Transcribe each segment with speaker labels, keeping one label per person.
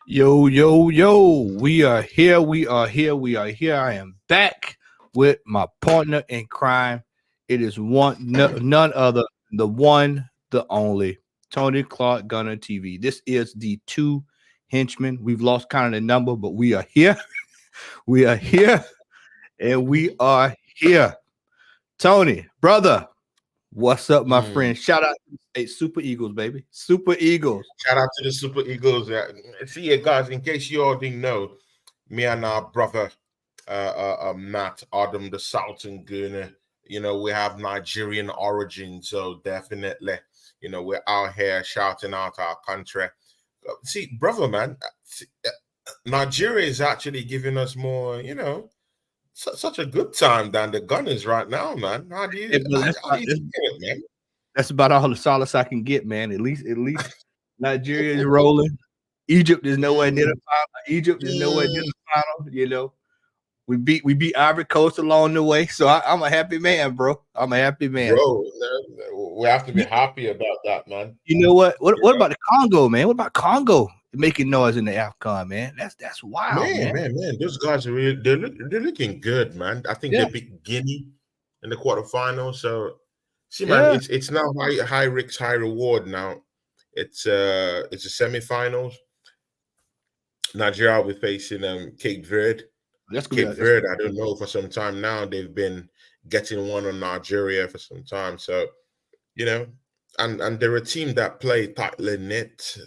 Speaker 1: Yo, yo, yo. We are here. We are here. We are here. I am back with my partner in crime. It is none other than the one, the only Tony Clark Gunner TV. This is the two henchmen. We've lost count of the number, but we are here. We are here and we are here. Tony, brother, what's up, my
Speaker 2: Mm.
Speaker 1: friend? Shout out to hey, Super Eagles, baby. Super Eagles.
Speaker 2: Shout out to the Super Eagles. See you guys. In case you all didn't know, me and our brother Matt Adam, the Sultan Gunner. We have Nigerian origin, so definitely, we're out here shouting out our country. See, brother, man, Nigeria is actually giving us more, such a good time than the Gunners right now, man. How do
Speaker 1: Hey,
Speaker 2: you
Speaker 1: brother,
Speaker 2: how, how do you see it, man?
Speaker 1: that's about all the solace I can get, man. At least Nigeria is rolling. Egypt is nowhere near the
Speaker 2: Mm,
Speaker 1: final. Egypt is nowhere near
Speaker 2: mm.
Speaker 1: the final. We beat Ivory Coast along the way, so I'm a happy man, bro. I'm a happy man.
Speaker 2: Bro, we have to be
Speaker 1: You,
Speaker 2: happy about that, man.
Speaker 1: you know what? What about the Congo, man? What about Congo making noise in the AFCON, man? That's wild,
Speaker 2: Man,
Speaker 1: man.
Speaker 2: man, man, those guys are really they're looking good, man. I think they
Speaker 1: Yeah,
Speaker 2: beat Guinea in the quarterfinals. So see, man,
Speaker 1: yeah.
Speaker 2: it's now high risk, high reward now. It's a semifinals. Nigeria will be facing Cape Verde.
Speaker 1: That's gonna be
Speaker 2: Cape
Speaker 1: that's
Speaker 2: Verde, I don't know, for some time now. They've been getting one on Nigeria for some time. So, you know, and they're a team that play tightly knit,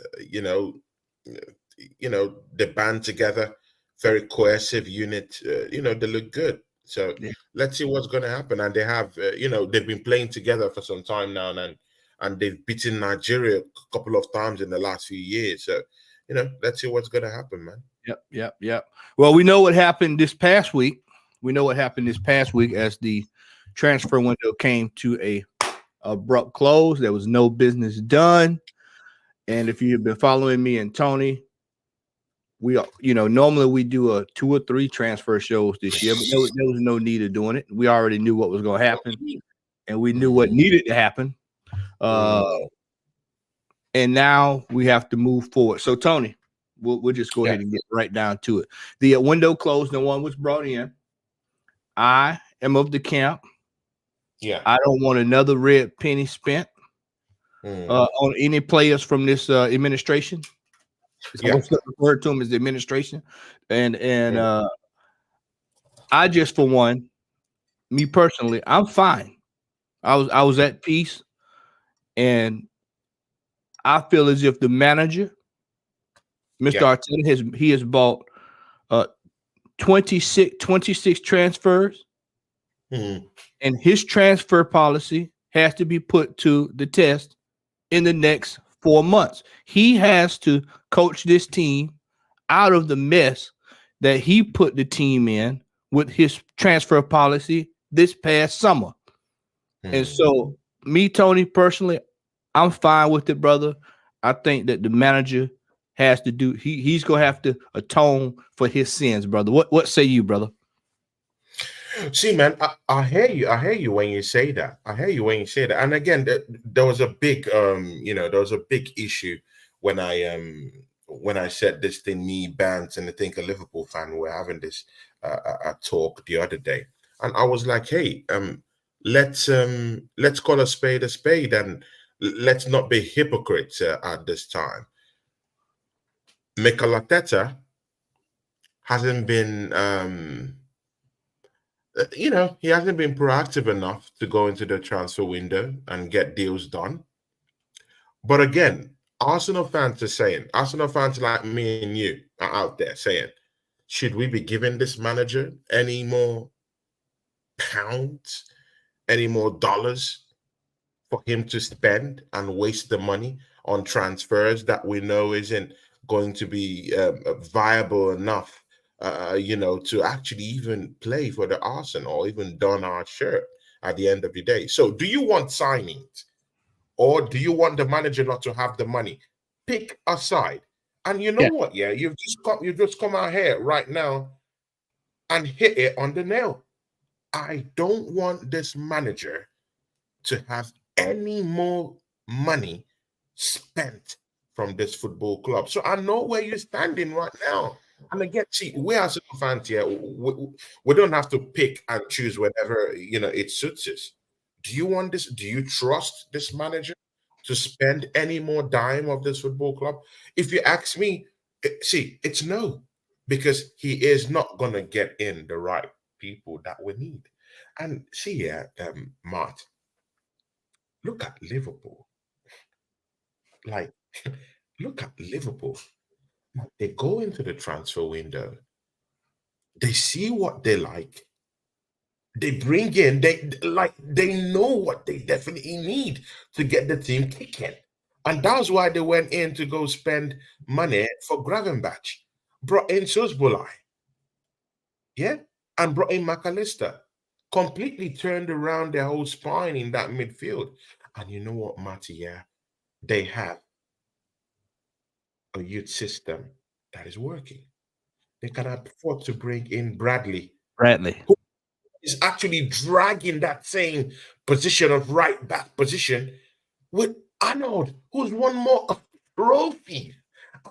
Speaker 2: they band together, very cohesive unit. They look good. So
Speaker 1: yeah.
Speaker 2: let's see what's going to happen. And they have, they've been playing together for some time now, and they've beaten Nigeria a couple of times in the last few years. So, let's see what's going to happen, man.
Speaker 1: Yep. Well, we know what happened this past week. We know what happened this past week as the transfer window came to a abrupt close. There was no business done. And if you've been following me and Tony, we are, normally we do a 2 or 3 transfer shows this year, but there was no need of doing it. We already knew what was going to happen, and we knew what
Speaker 2: Mm,
Speaker 1: needed to happen. Uh,
Speaker 2: mm,
Speaker 1: and now we have to move forward. So, Tony, we'll just go
Speaker 2: yeah,
Speaker 1: ahead and get right down to it. The window closed. No one was brought in. I am of the camp.
Speaker 2: yeah.
Speaker 1: I don't want another red penny spent
Speaker 2: Mm,
Speaker 1: on any players from this administration. I'm
Speaker 2: yeah.
Speaker 1: going to refer to them as the administration, and
Speaker 2: Mm,
Speaker 1: I just for one, me personally, I'm fine. I was at peace, and I feel as if the manager, Mr.
Speaker 2: yeah.
Speaker 1: Arteta, has bought uh 26 transfers,
Speaker 2: Mm,
Speaker 1: and his transfer policy has to be put to the test in the next 4 months. He has to coach this team out of the mess that he put the team in with his transfer policy this past summer. And
Speaker 2: mm.
Speaker 1: so, me, Tony, personally, I'm fine with it, brother. I think that the manager has to do. He's gonna have to atone for his sins, brother. What say you, brother?
Speaker 2: See, man, I hear you. I hear you when you say that. I hear you when you say that. And again, there was a big, there was a big issue when I said this thing. Me, Bant, and I think a Liverpool fan were having this talk the other day, and I was like, hey, let's call a spade, and let's not be hypocrites at this time. Mikel Arteta hasn't been he hasn't been proactive enough to go into the transfer window and get deals done. But again, Arsenal fans like me and you are out there saying, should we be giving this manager any more pounds, any more dollars for him to spend and waste the money on transfers that we know isn't going to be viable enough, to actually even play for the Arsenal or even don our shirt at the end of the day. So, do you want signings or do you want the manager not to have the money? Pick a side. And you know
Speaker 1: Yeah,
Speaker 2: what? Yeah, you've just come out here right now and hit it on the nail. I don't want this manager to have any more money spent from this football club. So I know where you're standing right now. And again, see, we as fans here, we don't have to pick and choose whenever it suits us. Do you want this? Do you trust this manager to spend any more dime of this football club? If you ask me, see, it's no, because he is not gonna get in the right people that we need. And see, Mart, look at Liverpool. Like, look at Liverpool. They go into the transfer window, they see what they like, they bring in, they know what they definitely need to get the team kicking. And that's why they went in to go spend money for Gravenbach. Brought in Sosbolai, yeah, and brought in McAllister. Completely turned around their whole spine in that midfield. And you know what, Matty? Yeah, they have a youth system that is working. They can afford to bring in Bradley,
Speaker 1: Bradley.
Speaker 2: who is actually dragging that same position of right back position with Arnold, who's won more trophies.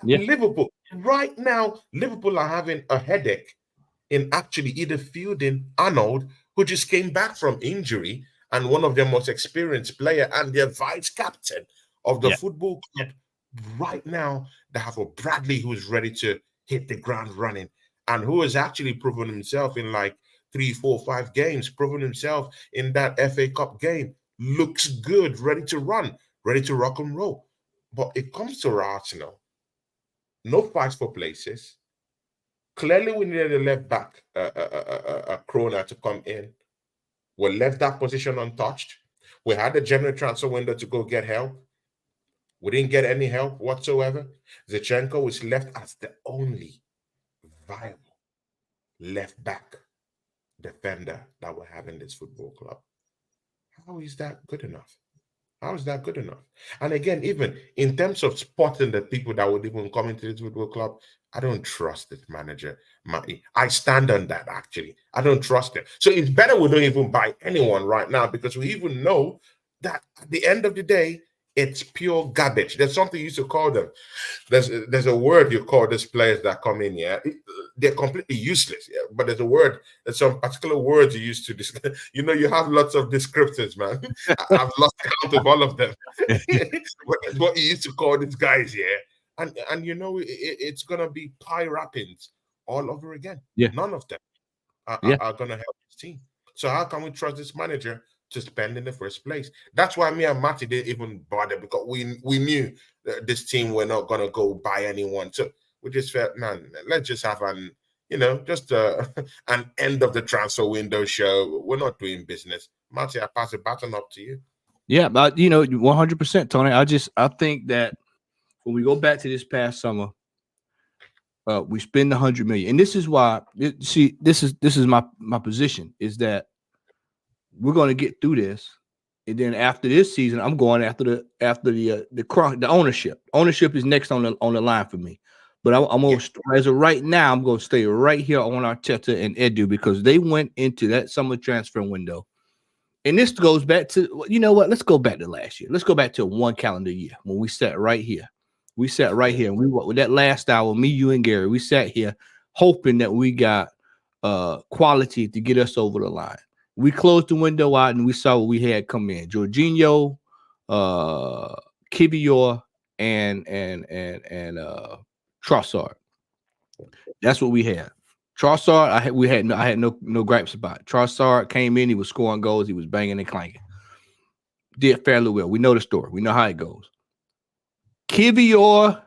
Speaker 1: Yeah.
Speaker 2: Liverpool, right now, Liverpool are having a headache in actually either fielding Arnold, who just came back from injury, and one of their most experienced player and their vice captain of the
Speaker 1: Yeah.
Speaker 2: football club. Right now, they have a Bradley who's ready to hit the ground running and who has actually proven himself in like 3, 4, 5 games, proven himself in that FA Cup game. Looks good, ready to run, ready to rock and roll. But it comes to Arsenal, no fights for places. Clearly, we needed a left back, a Kroner to come in. We left that position untouched. We had the general transfer window to go get help. We didn't get any help whatsoever. Zichenko was left as the only viable left back defender that we have in this football club. How is that good enough? How is that good enough? And again, even in terms of spotting the people that would even come into this football club, I don't trust this manager, Matty. I stand on that actually. I don't trust him. So it's better we don't even buy anyone right now because we even know that at the end of the day, it's pure garbage. There's something you used to call them. There's a word you call these players that come in, yeah. They're completely useless, yeah. But there's some particular words you used to you have lots of descriptors, man. I've lost count of all of them. what you used to call these guys, yeah. And it's gonna be pie wrappings all over again.
Speaker 1: Yeah.
Speaker 2: None of them are,
Speaker 1: Yeah.
Speaker 2: are gonna help this team. So how can we trust this manager to spend in the first place? That's why me and Matty didn't even bother because we knew that this team were not gonna go buy anyone. So we just felt, man, let's just have just an end of the transfer window show. We're not doing business. Matty, I pass the baton up to you.
Speaker 1: Yeah, but 100%, Tony. I think that when we go back to this past summer, we spend 100 million, and this is why. See, this is my position is that we're going to get through this, and then after this season, I'm going after the ownership. Ownership is next on the line for me, but I'm going to, as of right now, I'm going to stay right here on Arteta and Edu because they went into that summer transfer window. And this goes back to, let's go back to last year. Let's go back to one calendar year when we sat right here. We sat right here. And with that last hour, me, you, and Gary, we sat here hoping that we got quality to get us over the line. We closed the window out and we saw what we had come in. Jorginho, Kivior, and Trossard. That's what we had. Trossard, I had no gripes about it. Trossard came in, he was scoring goals, he was banging and clanking. Did fairly well. We know the story. We know how it goes. Kivior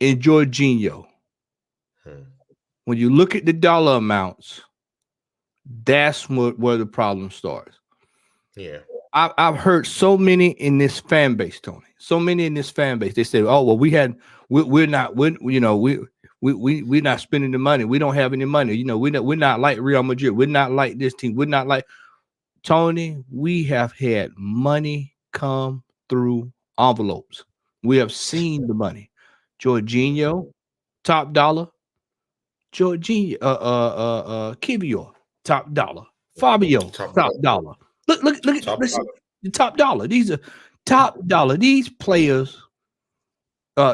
Speaker 1: and Jorginho. When you look at the dollar amounts, that's where the problem starts.
Speaker 2: Yeah.
Speaker 1: I've heard so many in this fan base, Tony. So many in this fan base. They say, "Oh, well, we're not spending the money. We don't have any money. We're not like Real Madrid. We're not like this team. We're not like Tony. We have had money come through envelopes. We have seen the money. Jorginho, top dollar. Jorginho, Kivior, top dollar. Fabio, top dollar. Look at this. The top dollar. These are top dollar. These players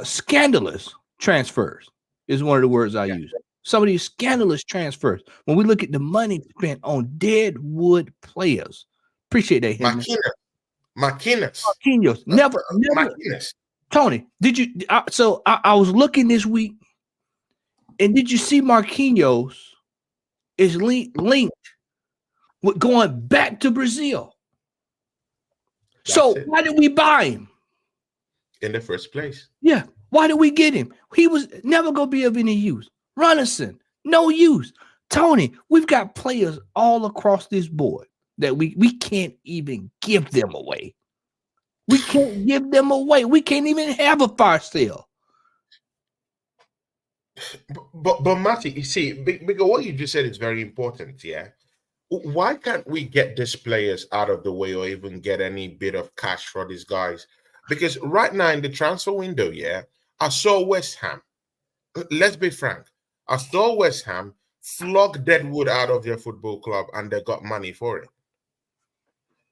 Speaker 1: scandalous transfers is one of the words I
Speaker 2: Yeah.
Speaker 1: use. Some of these scandalous transfers. When we look at the money spent on deadwood players, appreciate that, Henchmen.
Speaker 2: McInnes.
Speaker 1: Marquinhos, never.
Speaker 2: McInnes.
Speaker 1: Tony, did you? I was looking this week, and did you see Marquinhos is linked with going back to Brazil? So why did we buy him
Speaker 2: in the first place?
Speaker 1: Yeah, why did we get him? He was never gonna be of any use. Runnison, no use. Tony, we've got players all across this board that we can't even give them away. We can't give them away. We can't even have a fire sale.
Speaker 2: But Matty, you see, because what you just said is very important. Yeah, why can't we get these players out of the way or even get any bit of cash for these guys? Because right now in the transfer window, yeah, I saw West Ham. Let's be frank. I saw West Ham flog Deadwood out of their football club and they got money for it.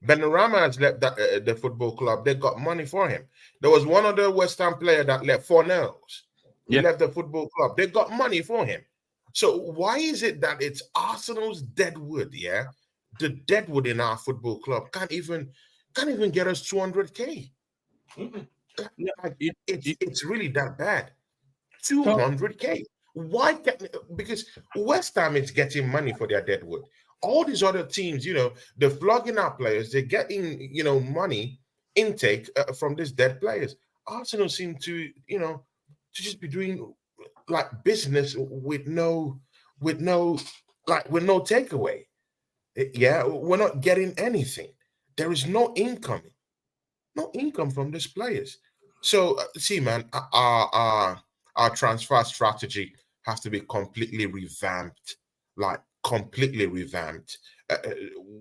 Speaker 2: Benrahma has left the football club. They got money for him. There was one other West Ham player that left, Fornells. He left the football club. They got money for him. So why is it that it's Arsenal's Deadwood, yeah? The Deadwood in our football club can't even get us 200K. It's really that bad. 200K. Why can't, because West Ham is getting money for their Deadwood. All these other teams, they're flogging our players. They're getting, money intake from these dead players. Arsenal seem to, to just be doing like business with no takeaway. Yeah, we're not getting anything. There is no income from these players. So see, man, our transfer strategy has to be completely revamped. Like completely revamped.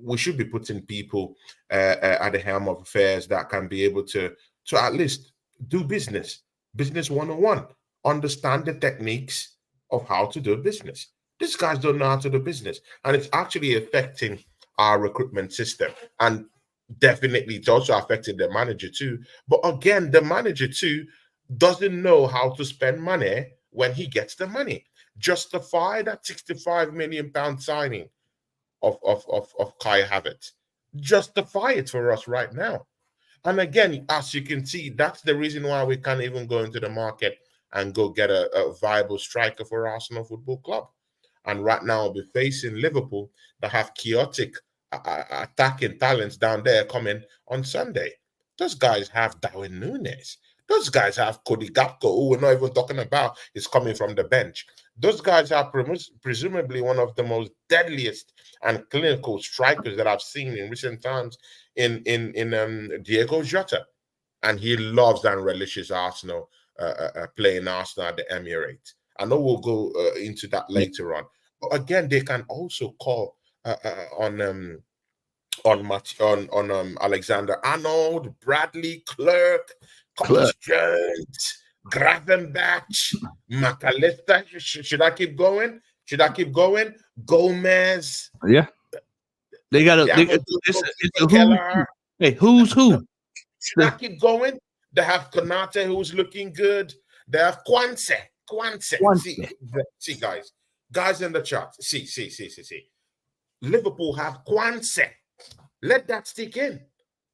Speaker 2: We should be putting people at the helm of affairs that can be able to at least do business 101, understand the techniques of how to do business. These guys don't know how to do business, and it's actually affecting our recruitment system. And definitely, it's also affecting the manager too. But again, the manager too doesn't know how to spend money when he gets the money. Justify that £65 million signing of Kai Havertz. Justify it for us right now. And again, as you can see, that's the reason why we can't even go into the market and go get a viable striker for Arsenal Football Club. And right now, we'll be facing Liverpool that have chaotic attacking talents down there coming on Sunday. Those guys have Darwin Núñez. Those guys have Cody Gakpo, who we're not even talking about, is coming from the bench. Those guys are presumably one of the most deadliest and clinical strikers that I've seen in recent times in Diego Jota. And he loves and relishes Arsenal, playing Arsenal at the Emirates. I know we'll go into that later on. But again, they can also call on Alexander Arnold, Bradley, Clerk, Curtis Jones, Gravenbach, McAllister. Should I keep going? Gomez.
Speaker 1: Yeah. They got
Speaker 2: it's a
Speaker 1: Hey, who's who?
Speaker 2: Should I keep going? They have Konate, who's looking good. They have Kwanse. See, guys in the chat. See. Liverpool have Kwanse. Let that stick in.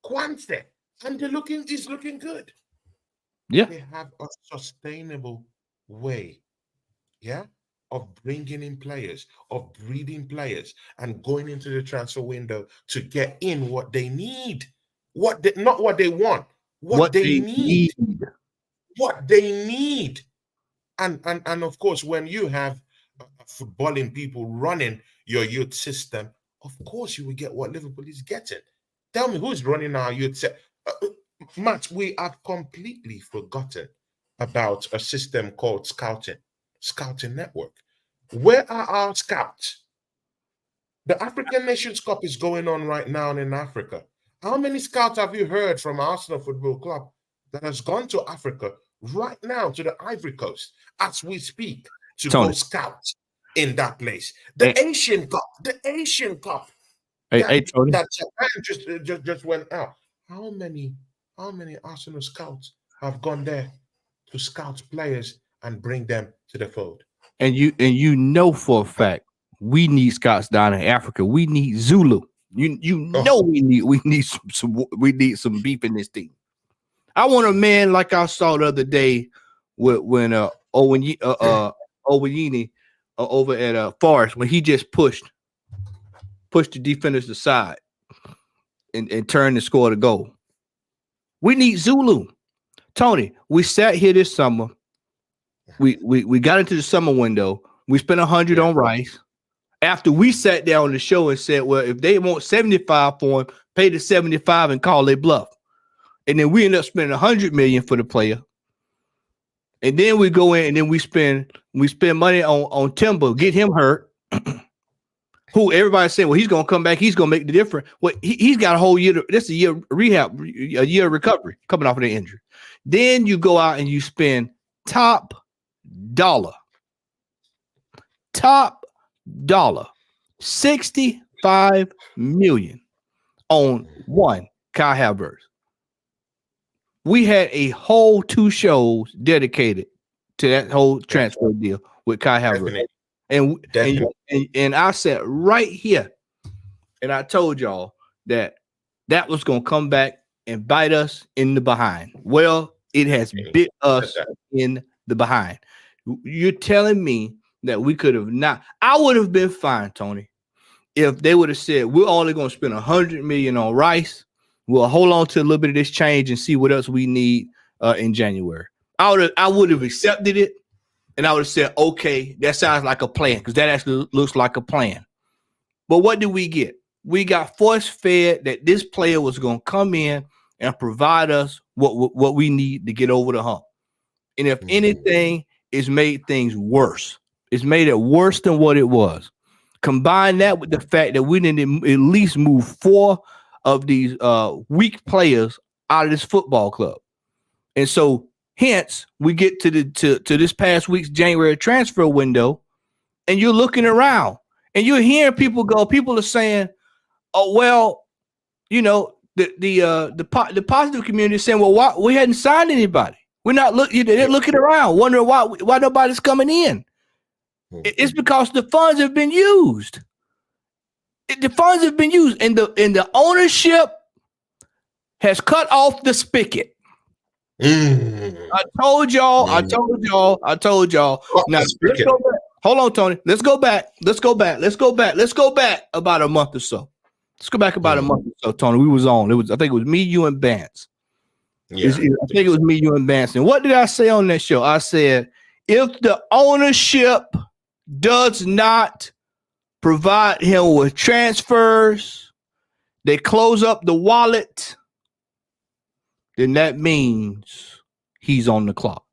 Speaker 2: Kwanse. And he's looking good.
Speaker 1: Yeah.
Speaker 2: They have a sustainable way, of bringing in players, of breeding players, and going into the transfer window to get in what they need. Not what they want. What they need. What they need. And of course, when you have footballing people running your youth system, of course you will get what Liverpool is getting. Tell me who's running our youth system. Matt, we have completely forgotten about a system called Scouting Network. Where are our scouts? The African Nations Cup is going on right now in Africa. How many scouts have you heard from Arsenal Football Club that has gone to Africa right now, to the Ivory Coast, as we speak, to go scout in that place? The Asian Cup.
Speaker 1: Tony.
Speaker 2: That Japan just went out. How many Arsenal scouts have gone there to scout players and bring them to the fold.
Speaker 1: And you know for a fact we need scouts down in Africa. We need Zulu. You know we need some beef in this team. I want a man like I saw the other day when Oweyini over at Forest, when he just pushed the defenders aside and turned and scored a goal. We need Zulu. Tony, we sat here this summer. We got into the summer window. We spent 100 on Rice. After we sat down on the show and said, well, if they want 75 for him, pay the 75 and call their bluff. And then we end up spending 100 million for the player. And then we go in and then we spend money on Timber, get him hurt. Who everybody's saying, well, he's gonna come back, he's gonna make the difference. Well, he's got a whole year. That's a year rehab, a year of recovery coming off of the injury. Then you go out and you spend top dollar, 65 million on one Kai Havertz. We had a whole 2 shows dedicated to that whole transfer deal with Kai Havertz. And I sat right here and I told y'all that was going to come back and bite us in the behind. Well, it has bit us in the behind. You're telling me that we could have not. I would have been fine, Tony, if they would have said, we're only going to spend 100 million on Rice. We'll hold on to a little bit of this change and see what else we need in January. I would have accepted it. And I would have said, okay, that sounds like a plan, because that actually looks like a plan. But what did we get? We got force-fed that this player was going to come in and provide us what we need to get over the hump. And if anything, it's made things worse. It's made it worse than what it was. Combine that with the fact that we didn't at least move 4 of these weak players out of this football club. And so hence, we get to this past week's January transfer window, and you're looking around, and you're hearing people are saying, "Oh well, the positive community is saying, well, why we hadn't signed anybody? We're not looking. They're looking around, wondering why nobody's coming in. It's because the funds have been used. The funds have been used, and the ownership has cut off the spigot." I told y'all. Now, let's go back. Hold on, Tony. Let's go back about a month or so. Let's go back about a month or so, Tony. We was on. I think it was me, you, and Vance. Yeah, I think it was me, you, and Vance. And what did I say on that show? I said, if the ownership does not provide him with transfers, they close up the wallet, then that means he's on the clock.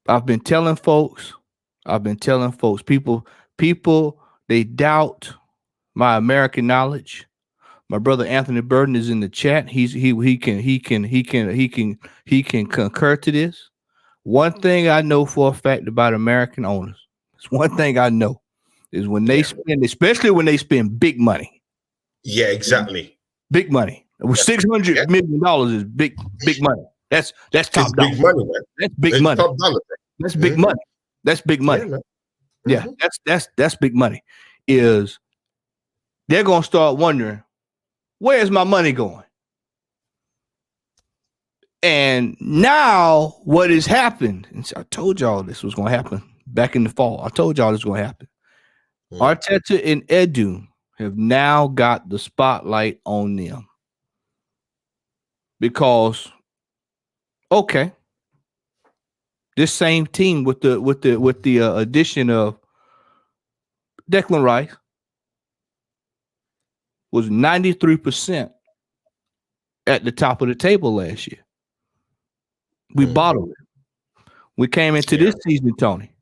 Speaker 1: I've been telling folks, people, they doubt my American knowledge. My brother Anthony Burton is in the chat. He can concur to this. One thing I know for a fact about American owners, it's one thing I know, is when they spend, especially when they spend big money.
Speaker 2: Yeah, exactly.
Speaker 1: Big money. $600 million is big money. That's top dollar.
Speaker 2: Big money, man.
Speaker 1: That's big money.
Speaker 2: Top dollar.
Speaker 1: That's big money. That's big money. Yeah, that's big money. Is they're gonna start wondering, where's my money going? And now what has happened? And so I told y'all this was gonna happen back in the fall. I told y'all this was gonna happen. Arteta and Edu have now got the spotlight on them. Because, okay, this same team with the addition of Declan Rice was 93% at the top of the table last year. We bottled it. We came into this season, Tony,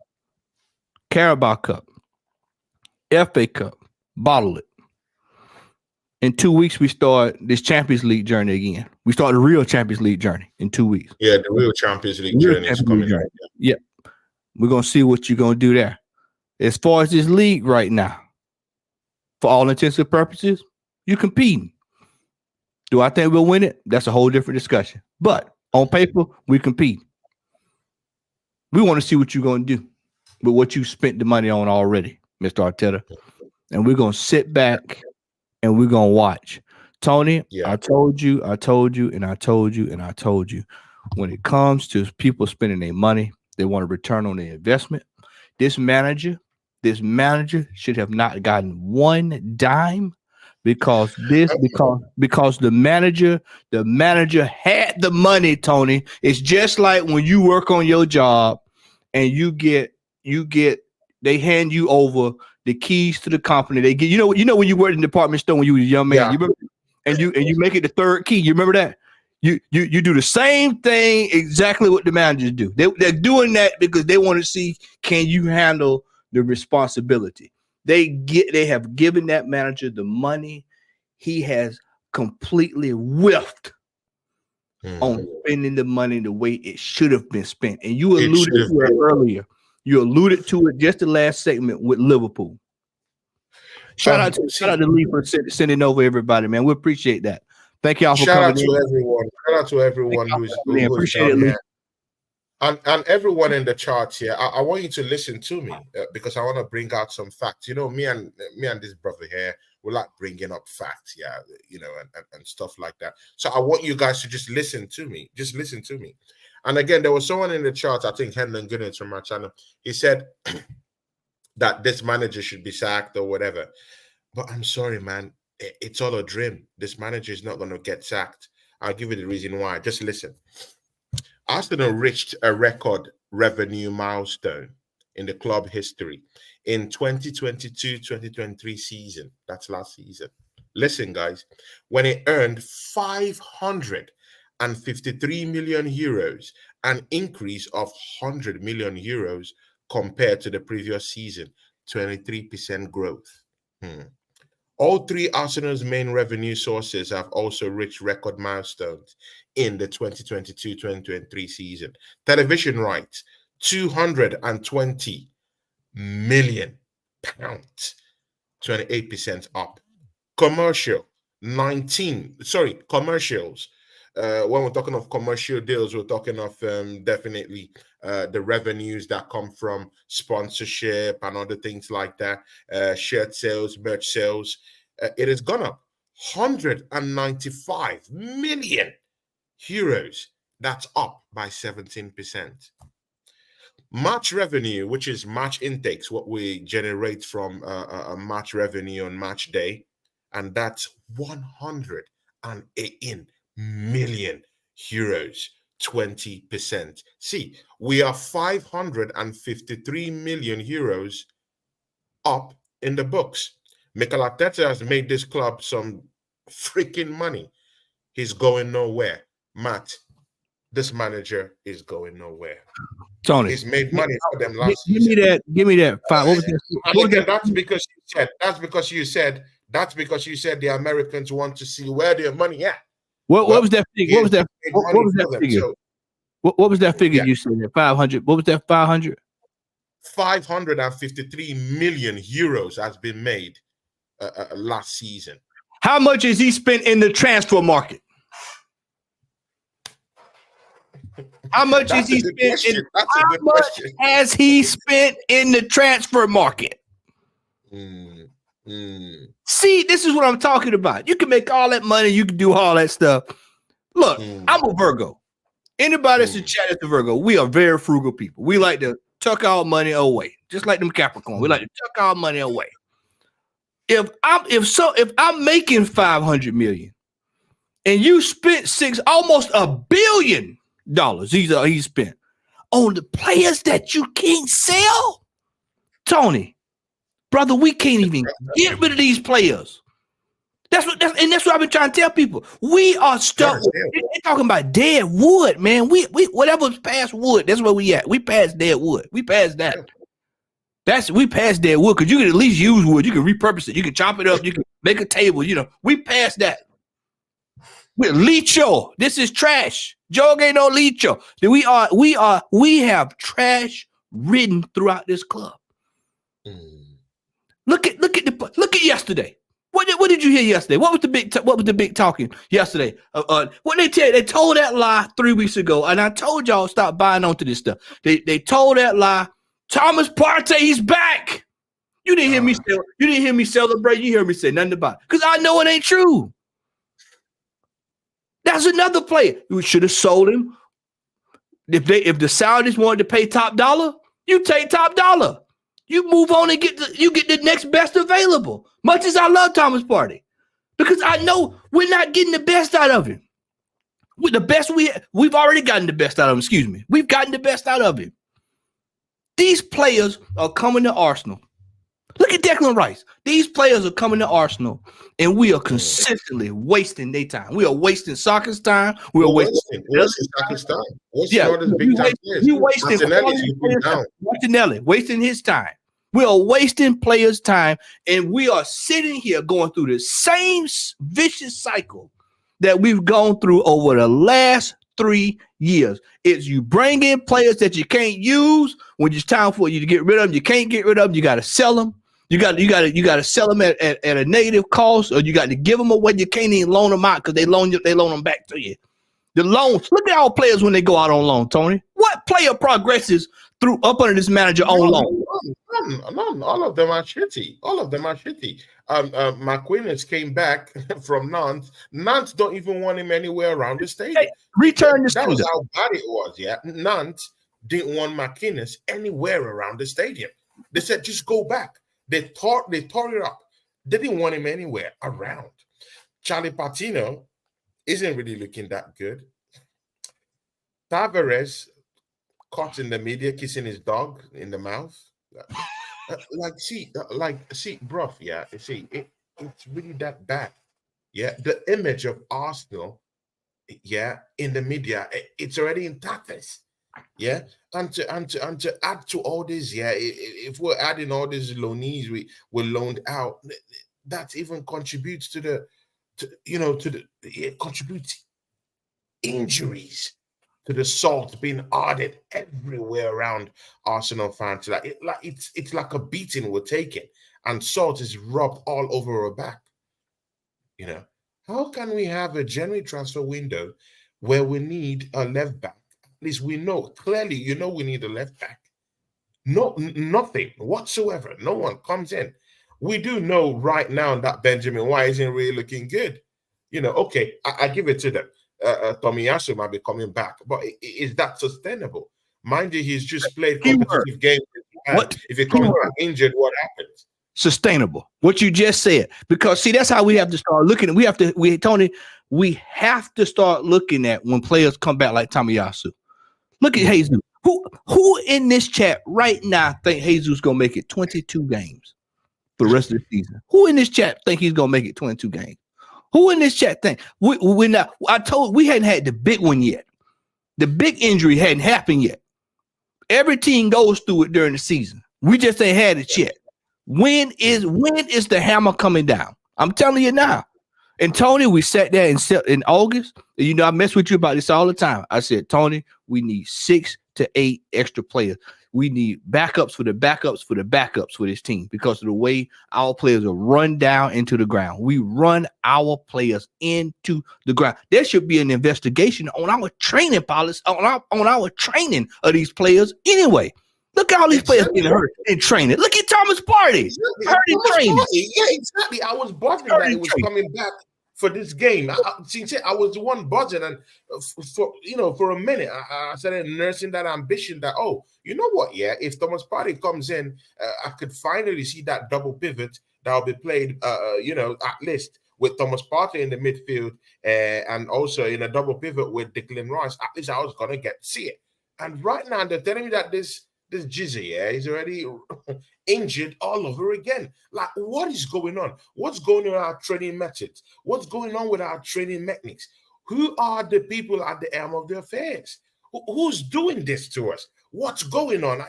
Speaker 1: Carabao Cup, FA Cup, bottled it. In 2 weeks, we start this Champions League journey again. We start the real Champions League journey in 2 weeks.
Speaker 2: Yeah, the real Champions League journey is coming.
Speaker 1: Yeah. We're going to see what you're going to do there. As far as this league right now, for all intents and purposes, you're competing. Do I think we'll win it? That's a whole different discussion. But On paper, we compete. We want to see what you're going to do with what you spent the money on already, Mr. Arteta. And we're going to sit back and we're going to watch. Tony,
Speaker 2: Yeah.
Speaker 1: I told you, and I told you. When it comes to people spending their money, they want a return on their investment. This manager should have not gotten one dime because the manager had the money, Tony. It's just like when you work on your job and you get they hand you over the keys to the company. They get you know when you worked in the department store when you was a young man, you remember, and you make it the third key. You remember that? You do the same thing exactly what the managers do. They're doing that because they want to see, can you handle the responsibility? They have given that manager the money. He has completely whiffed on spending the money the way it should have been spent. And you alluded to it earlier. You alluded to it just the last segment with Liverpool. Shout out to Lee for sending over everybody, man. We appreciate that. Thank y'all for coming in.
Speaker 2: Shout out to everyone who's
Speaker 1: appreciate it,
Speaker 2: and everyone in the charts here. I want you to listen to me because I want to bring out some facts. You know, me and this brother here, we like bringing up facts, and stuff like that. So I want you guys to just listen to me. Just listen to me. And again, there was someone in the charts, I think Henchmen Gunners from my channel. He said that this manager should be sacked or whatever. But I'm sorry, man. It's all a dream. This manager is not going to get sacked. I'll give you the reason why. Just listen. Arsenal reached a record revenue milestone in the club history in 2022-2023 season. That's last season. Listen, guys. When it earned 553 million euros, an increase of 100 million euros compared to the previous season, 23% growth. All three Arsenal's main revenue sources have also reached record milestones in the 2022-2023 season. Television rights, £220 million, 28% up. Commercials. When we're talking of commercial deals, we're talking of definitely the revenues that come from sponsorship and other things like that, shirt sales, merch sales. It has gone up 195 million euros. That's up by 17%. Match revenue, which is match intakes, what we generate from a match revenue on match day, and that's 118 million euros, 20%. See, we are 553 million euros up in the books. Mikel Arteta has made this club some freaking money. He's going nowhere. Matt, this manager is going nowhere.
Speaker 1: Tony,
Speaker 2: he's made money for them last season.
Speaker 1: Give me that. Five. What was that?
Speaker 2: That's because you said the Americans want to see where their money at.
Speaker 1: What was that figure? What was that figure? What was that figure you said? 500. What was that? 500.
Speaker 2: 553 million euros has been made last season.
Speaker 1: How much has he spent in the transfer market? How much has he spent? Has he spent in the transfer market? See, this is what I'm talking about. You can make all that money. You can do all that stuff. Look, I'm a Virgo. Anybody that's in chat is a Virgo. We are very frugal people. We like to tuck our money away, just like them Capricorn. We like to tuck our money away. If I'm making 500 million, and you spent almost $1 billion. He spent on the players that you can't sell, Tony, brother. We can't even get rid of these players. That's what I've been trying to tell people. We are stuck. They're talking about dead wood, man. We whatever's past wood, that's where we at. We past dead wood. We past that. We past dead wood because you can at least use wood. You can repurpose it. You can chop it up. You can make a table. We past that. We're Licho. This is trash. Joe ain't no Licho. We have trash ridden throughout this club. Look at yesterday. What did you hear yesterday? What was the big talking yesterday? What they tell you? They told that lie 3 weeks ago, and I told y'all stop buying onto this stuff. They told that lie. Thomas Partey, he's back. You didn't hear me say. You didn't hear me celebrate. You hear me say nothing about it because I know it ain't true. That's another player. We should have sold him. If the Saudis wanted to pay top dollar, you take top dollar. You move on and get the next best available. Much as I love Thomas Partey, because I know we're not getting the best out of him. With the best we've already gotten the best out of him. Excuse me, we've gotten the best out of him. These players are coming to Arsenal. Look at Declan Rice. These players are coming to Arsenal, and we are consistently wasting their time. We are wasting soccer's time. We are wasting
Speaker 2: soccer's time.
Speaker 1: Martinelli wasting his time. We are wasting players' time, and we are sitting here going through the same vicious cycle that we've gone through over the last 3 years. It's you bring in players that you can't use when it's time for you to get rid of them. You can't get rid of them. You got to sell them. You got to sell them at a negative cost, or you got to give them away. You can't even loan them out because they loan them back to you. The loans. Look at our players when they go out on loan, Tony. What player progresses through up under this manager on loan?
Speaker 2: None. All of them are shitty. McQueen came back from Nantes. Nantes don't even want him anywhere around the stadium.
Speaker 1: Hey, return this.
Speaker 2: That was how bad it was. Yeah, Nantes didn't want McInnes anywhere around the stadium. They said just go back. They tore it up. They didn't want him anywhere around. Charlie Patino isn't really looking that good. Tavares caught in the media kissing his dog in the mouth. Bruv, yeah. It's really that bad. Yeah, the image of Arsenal, yeah, in the media, it's already in tatters. Yeah, and to add to all this, yeah, if we're adding all these loanees we loaned out, that even contributes to it contributes injuries to the salt being added everywhere around Arsenal fans. It's like a beating we're taking, and salt is rubbed all over our back. You know, how can we have a January transfer window where we need a left back? At least we know clearly, we need a left back. No, nothing whatsoever. No one comes in. We do know right now that Benjamin White isn't really looking good. Okay, I give it to them. Tomiyasu might be coming back, but is that sustainable? Mind you, he's just played competitive games. If he comes back injured, what happens?
Speaker 1: Sustainable. What you just said, because see, that's how we have to start looking at. Tony, we have to start looking at when players come back like Tomiyasu. Look at Jesus. Who in this chat right now think Jesus gonna make it 22 games for the rest of the season? Who in this chat think he's gonna make it 22 games? Who in this chat think we're not? We hadn't had the big one yet. The big injury hadn't happened yet. Every team goes through it during the season. We just ain't had it yet. When is the hammer coming down? I'm telling you now. And Tony, we sat there in August. And I mess with you about this all the time. I said, Tony, we need 6 to 8 extra players. We need backups for the backups for the backups for this team because of the way our players are run down into the ground. We run our players into the ground. There should be an investigation on our training policy, on our training of these players anyway. Look at all these players getting hurt in training. Look at Thomas Partey. Hurt in training.
Speaker 2: Yeah, exactly. I was buzzing that he was coming back for this game. I was the one buzzing, and for a minute, I started nursing that ambition that, you know what? Yeah, if Thomas Partey comes in, I could finally see that double pivot that will be played, at least with Thomas Partey in the midfield, and also in a double pivot with Declan Rice. At least I was gonna get to see it. And right now, they're telling me that this Jizzy, he's already injured all over again. Like, what is going on? What's going on with our training methods? What's going on with our training techniques? Who are the people at the helm of the affairs? Who's doing this to us? What's going on?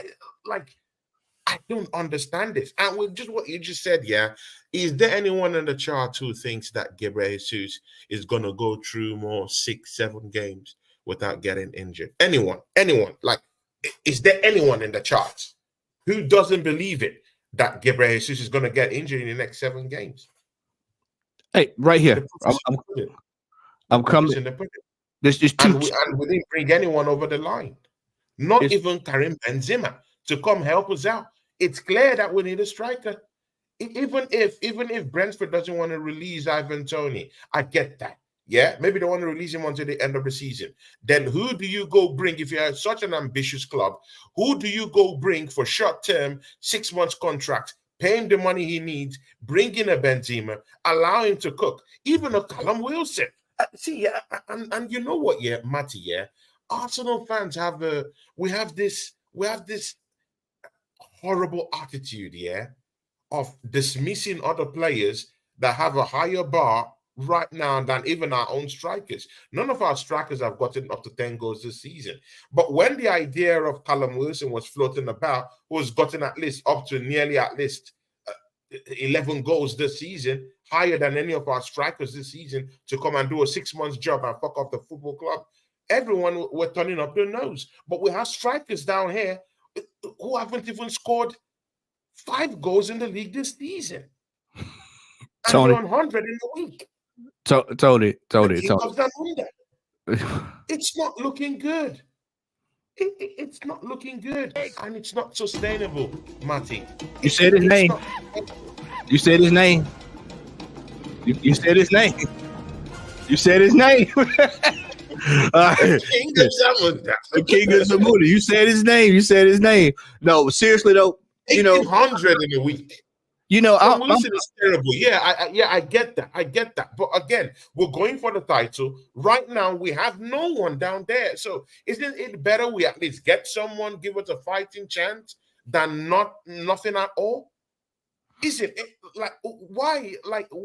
Speaker 2: I don't understand this. And with just what you just said, is there anyone in the chart who thinks that Gabriel Jesus is going to go through more 6-7 games without getting injured? Anyone? Is there anyone in the charts who doesn't believe it that Gabriel Jesus is going to get injured in the next 7 games?
Speaker 1: Hey, right
Speaker 2: The
Speaker 1: here.
Speaker 2: proof is in the pudding. The
Speaker 1: I'm
Speaker 2: proof is
Speaker 1: coming.
Speaker 2: in the pudding.
Speaker 1: There's just two.
Speaker 2: And we didn't bring anyone over the line. Not
Speaker 1: It's,
Speaker 2: even Karim Benzema to come help us out. It's clear that we need a striker. Even if Brentford doesn't want to release Ivan Toney, I get that. Yeah, maybe they want to release him until the end of the season. Then who do you go bring if you're such an ambitious club? Who do you go bring for short term, 6 months contract? Pay him the money he needs, bring in a Benzema, allow him to cook, even a Callum Wilson. See, yeah, and you know what, yeah, Matty, yeah, Arsenal fans we have this horrible attitude, yeah, of dismissing other players that have a higher bar right now than even our own strikers. None of our strikers have gotten up to 10 goals this season. But when the idea of Callum Wilson was floating about, who's gotten at least up to nearly at least 11 goals this season, higher than any of our strikers this season, to come and do a 6 months job and fuck off the football club, everyone were turning up their nose. But we have strikers down here who haven't even scored 5 goals in the league this season. And
Speaker 1: Tony,
Speaker 2: they're on 100 in a week.
Speaker 1: Tony.
Speaker 2: It's not looking good. It's not looking good. And it's not sustainable, Matty.
Speaker 1: You said his name. You said his name. You said his name. You said his name. The King of Zamunda. You said his name. You said his name. No, seriously though,
Speaker 2: 100 in a week.
Speaker 1: Wilson
Speaker 2: is terrible. I get that. I get that. But again, we're going for the title. Right now, we have no one down there. So isn't it better we at least get someone, give us a fighting chance, than nothing at all? Isn't it why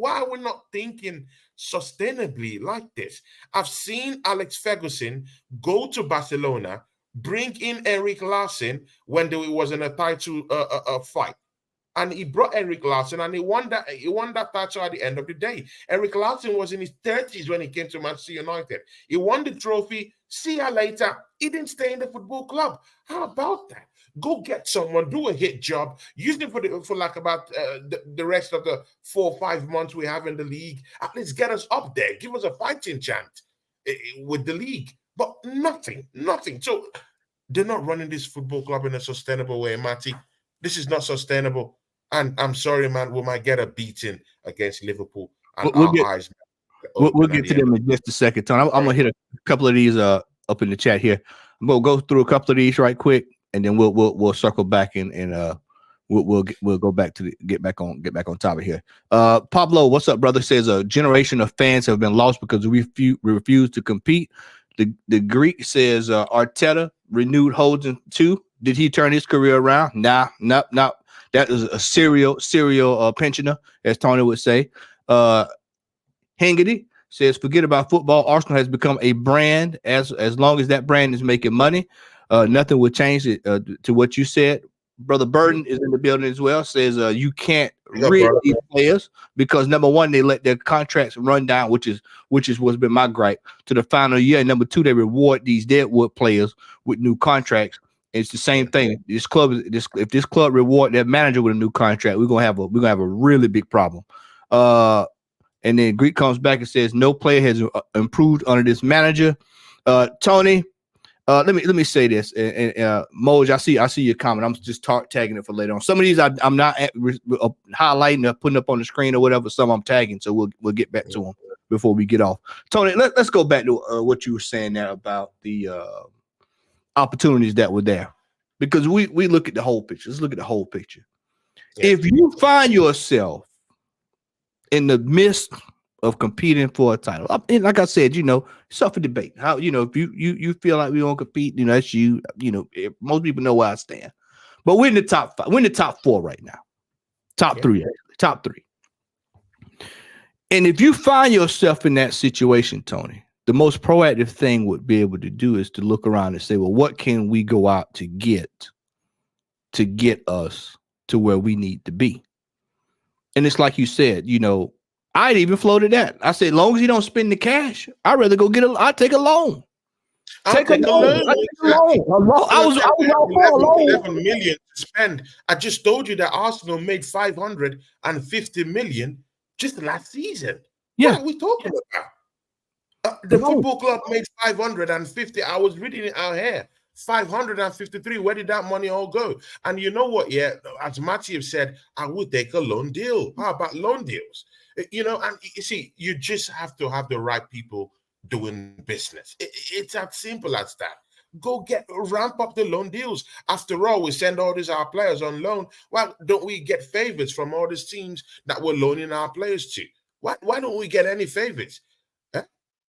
Speaker 2: are we not thinking sustainably like this? I've seen Alex Ferguson go to Barcelona, bring in Eric Larsson when there was in a title fight. And he brought Eric Larsson, and he won that title at the end of the day. Eric Larsson was in his 30s when he came to Manchester United. He won the trophy. See you later. He didn't stay in the football club. How about that? Go get someone, do a hit job, use it for like about the rest of the 4 or 5 months we have in the league. At least get us up there. Give us a fighting chance with the league. But nothing. So they're not running this football club in a sustainable way, Matty. This is not sustainable. And I'm sorry, man, we might get a beating against Liverpool. And
Speaker 1: we'll get to them in just a second, Tony. I'm gonna hit a couple of these up in the chat here. I'm gonna go through a couple of these right quick, and then we'll circle back and we'll go back to get back on top of here. Pablo, what's up, brother? Says a generation of fans have been lost because we refuse to compete. The Greek says Arteta renewed Holden too. Did he turn his career around? Nah. That is a serial pensioner, as Tony would say. Hengedy says, forget about football. Arsenal has become a brand. As long as that brand is making money, nothing will change it. To what you said, Brother Burden is in the building as well. Says you can't rid these players because number one, they let their contracts run down, which is what's been my gripe to the final year. And number two, they reward these deadwood players with new contracts. It's the same thing. If this club reward their manager with a new contract, we're gonna have a really big problem. And then Greek comes back and says no player has improved under this manager. Tony, let me say this, and Moj, I see your comment. I'm just tagging it for later on. Some of these I'm not highlighting or putting up on the screen or whatever. Some I'm tagging, so we'll get back to them before we get off. Tony, let's go back to what you were saying there about the opportunities that were there, because we look at the whole picture. Let's look at the whole picture. Yeah. If you find yourself in the midst of competing for a title, and like I said, it's up for debate. How if you feel like we don't compete, that's you. Most people know where I stand, but we're in the top 5. We're in the top 4 right now. Top 3, top 3. And if you find yourself in that situation, Tony, the most proactive thing would be able to do is to look around and say, well, what can we go out to get us to where we need to be? And it's like you said, I'd even floated that. I said, as long as you don't spend the cash, I'd rather go I'd take a loan. Take a loan. I was all for
Speaker 2: 11 million to spend. I just told you that Arsenal made 550 million just last season.
Speaker 1: Yeah.
Speaker 2: What are we talking about? The
Speaker 1: No.
Speaker 2: football club made 550. I was reading it out here. 553. Where did that money all go? And you know what? Yeah, as Matthew said, I would take a loan deal. How about loan deals? And you see, you just have to have the right people doing business. It's as simple as that. Go ramp up the loan deals. After all, we send all these our players on loan. Why don't we get favors from all these teams that we're loaning our players to? Why don't we get any favors? Eh?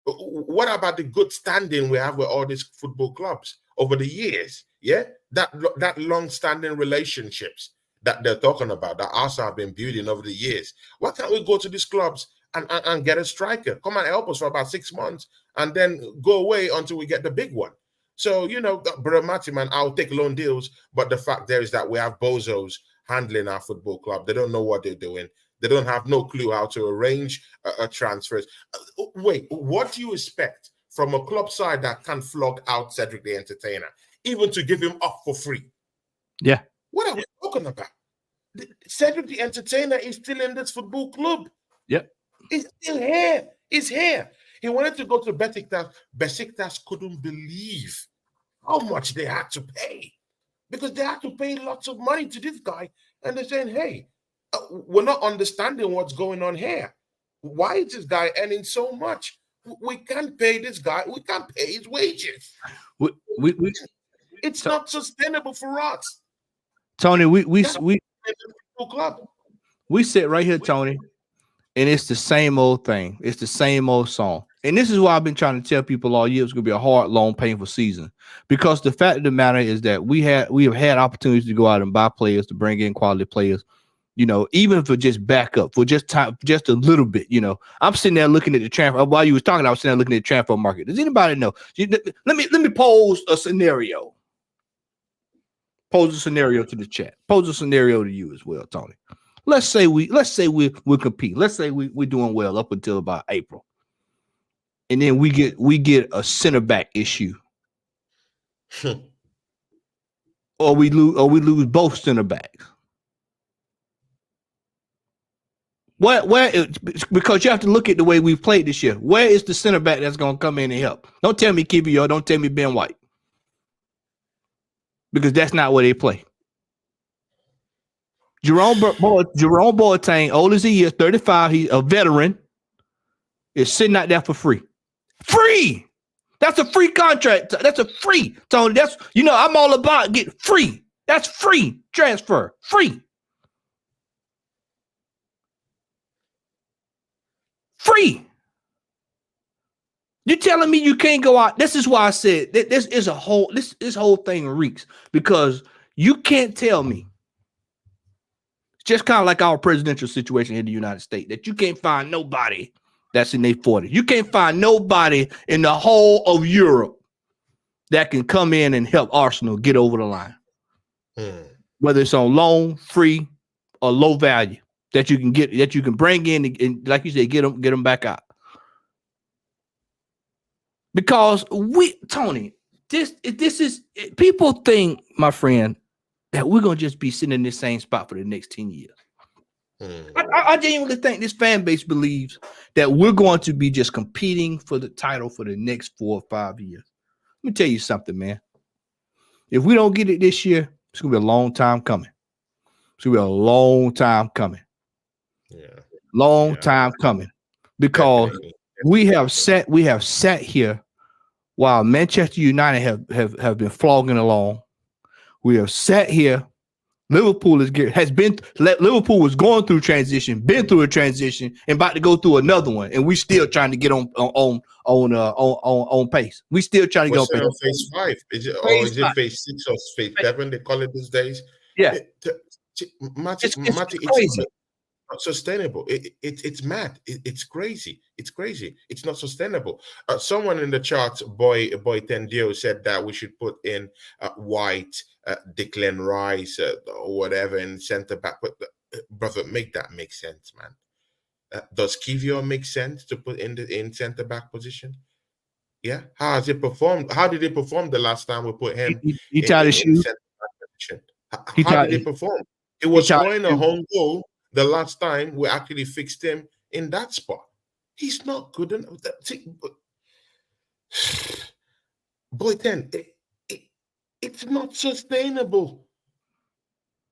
Speaker 2: What about the good standing we have with all these football clubs over the years? Yeah, that long-standing relationships that they're talking about that also have been building over the years. Why can't we go to these clubs and get a striker? Come and help us for about 6 months and then go away until we get the big one. So, Brother Matty, man, I'll take loan deals, but the fact there is that we have bozos handling our football club. They don't know what they're doing. They don't have no clue how to arrange transfers. Wait, what do you expect from a club side that can flog out Cedric the Entertainer, even to give him up for free?
Speaker 1: Yeah.
Speaker 2: What are we talking about? Cedric the Entertainer is still in this football club.
Speaker 1: Yep.
Speaker 2: He's still here. He's here. He wanted to go to Besiktas. Besiktas couldn't believe how much they had to pay because they had to pay lots of money to this guy. And they're saying, hey, we're not understanding what's going on here. Why is this guy earning so much? We can't pay this guy. We can't pay his wages. It's not sustainable for us.
Speaker 1: Tony, we sit right here, Tony, and it's the same old thing. It's the same old song. And this is why I've been trying to tell people all year it's going to be a hard, long, painful season. Because the fact of the matter is that we have had opportunities to go out and buy players, to bring in quality players, even for just backup, for just a little bit. I'm sitting there looking at the transfer. While you was talking, I was sitting there looking at the transfer market. Does anybody know? Let me pose a scenario. Pose a scenario to the chat. Pose a scenario to you as well, Tony. Let's say we're compete. Let's say we're doing well up until about April, and then we get a center back issue, or we lose both center backs. Because you have to look at the way we've played this year. Where is the center back that's going to come in and help? Don't tell me Kivio, or don't tell me Ben White, because that's not where they play. Jerome Boateng, old as he is, 35, he's a veteran, is sitting out there for free. Free! That's a free contract. That's a free, Tony. That's, I'm all about getting free. That's free transfer. Free. Free. You're telling me you can't go out. This is why I said that this whole thing reeks, because you can't tell me. Just kind of like our presidential situation in the United States, that you can't find nobody that's in their 40s. You can't find nobody in the whole of Europe that can come in and help Arsenal get over the line. Whether it's on loan, free, or low value, that you can bring in and like you said, get them back out. Because Tony, this is, people think, my friend, that we're going to just be sitting in this same spot for the next 10 years. I genuinely think this fan base believes that we're going to be just competing for the title for the next 4 or 5 years. Let me tell you something, man. If we don't get it this year, it's going to be a long time coming. It's going to be a long time coming. Yeah. Long time coming. Because definitely. we have sat here while Manchester United have been flogging along. We have sat here. Liverpool was going through transition, been through a transition, and about to go through another one, and we still trying to get on pace. We still trying to get on pace.
Speaker 2: On phase 5? Is it phase 6 or phase 7? They call it these days.
Speaker 1: Yeah,
Speaker 2: it's crazy. Not sustainable. It's mad. It's crazy. It's crazy. It's not sustainable. Someone in the chat, boy Tendio, said that we should put in White, Declan Rice, or whatever in center back. But brother, make that make sense, man. Does Kivio make sense to put in center back position? Yeah. How has it performed? How did it perform the last time we put him
Speaker 1: in center
Speaker 2: back position? How did it perform? It was scoring a home goal. The last time we actually fixed him in that spot. He's not good enough. But then it's not sustainable.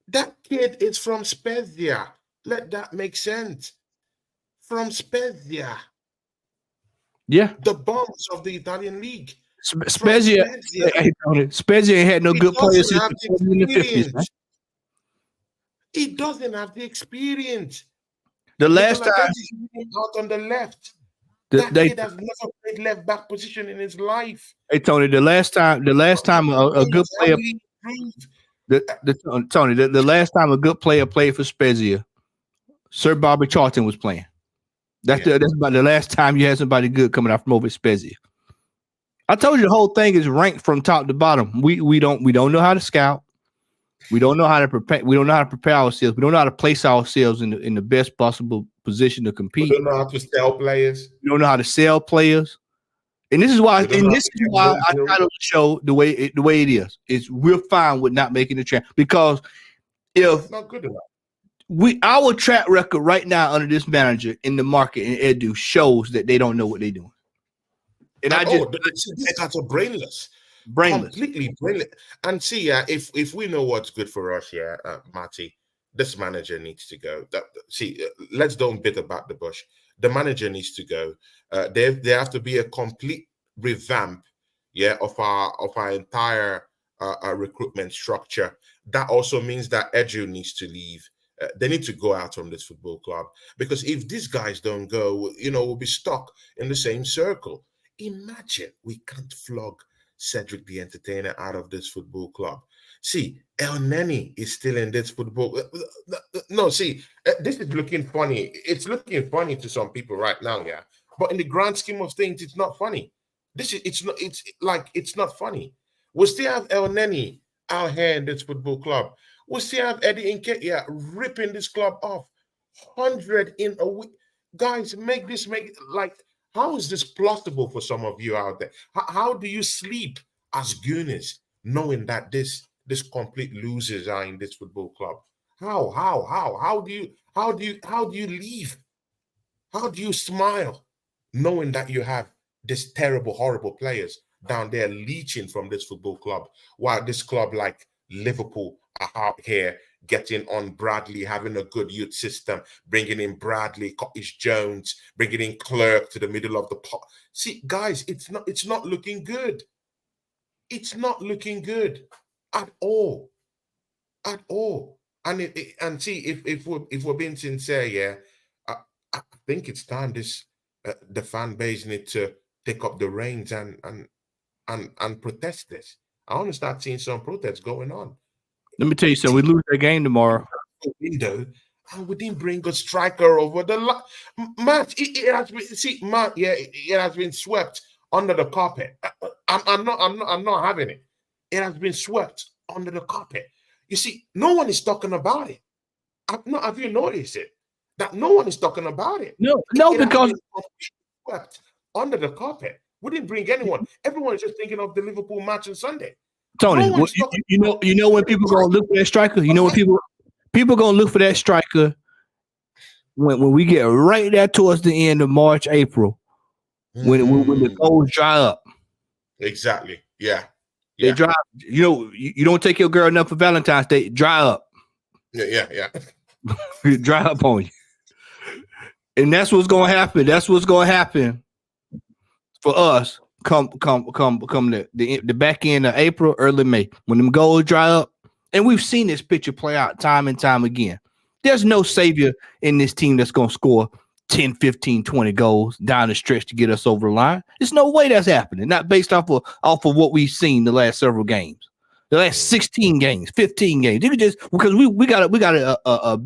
Speaker 2: That kid is from Spezia. Let that make sense. From Spezia.
Speaker 1: Yeah.
Speaker 2: The bombs of the Italian league.
Speaker 1: Spezia, Spezia ain't had no good players since in the 50s, man.
Speaker 2: He doesn't have the experience.
Speaker 1: The last time
Speaker 2: out on the left. That kid has never played left back position in his life.
Speaker 1: Hey Tony, the last time a good player Tony, the last time a good player played for Spezia, Sir Bobby Charlton was playing. That's about the last time you had somebody good coming out from over Spezia. I told you the whole thing is ranked from top to bottom. We don't know how to scout. We don't know how to prepare. We don't know how to prepare ourselves. We don't know how to place ourselves in the best possible position to compete.
Speaker 2: We don't know how to sell players.
Speaker 1: We don't know how to sell players. And this is why I titled the show the way it is. It's we're fine with not making the track because if
Speaker 2: not good enough.
Speaker 1: Our track record right now under this manager in the market and Edu shows that they don't know what they're doing. And
Speaker 2: these guys are brainless, completely brainless. And see, if we know what's good for us, Matty, this manager needs to go. Let's don't beat about the bush. The manager needs to go. There have to be a complete revamp, of our entire recruitment structure. That also means that Edu needs to leave. They need to go out from this football club because if these guys don't go, we'll be stuck in the same circle. Imagine we can't flog Cedric the Entertainer out of this football club. See, El Neni is still in this football. No, see, this is looking funny. It's looking funny to some people right now, But in the grand scheme of things, it's not funny. It's not funny. We still have El Neni out here in this football club. We still have Eddie Nketiah ripping this club off. 100 in a week. Guys, how is this plausible for some of you out there? How do you sleep as Goonies knowing that this complete losers are in this football club? How do you leave? How do you smile knowing that you have this terrible, horrible players down there leeching from this football club while this club like Liverpool are out here getting on Bradley, having a good youth system, bringing in Bradley, Cottage Jones, bringing in Clerk to the middle of the pot. See, guys, it's not looking good. It's not looking good at all. At all. And see, if we're being sincere, I think it's time the fan base need to take up the reins and protest this. I want to start seeing some protests going on.
Speaker 1: Let me tell you something. We lose that game tomorrow.
Speaker 2: Window, and we didn't bring a striker over the match. It has been it has been swept under the carpet. I'm not having it. It has been swept under the carpet. You see, no one is talking about it. Have you noticed it? That no one is talking about it.
Speaker 1: No, because
Speaker 2: swept under the carpet. We didn't bring anyone. Everyone is just thinking of the Liverpool match on Sunday.
Speaker 1: Tony, you know when people gonna look for that striker. You know when people gonna look for that striker when we get right there towards the end of March, April, when the goals dry up.
Speaker 2: Exactly. Yeah.
Speaker 1: They dry. You don't take your girl enough for Valentine's Day. Dry up.
Speaker 2: Yeah.
Speaker 1: Dry up on you. And that's what's gonna happen. That's what's gonna happen for us. Come the back end of April, early May, when them goals dry up. And we've seen this picture play out time and time again. There's no savior in this team that's going to score 10, 15, 20 goals down the stretch to get us over the line. There's no way that's happening. Not based off of what we've seen the last several games. The last 16 games, 15 games. You can just because we got a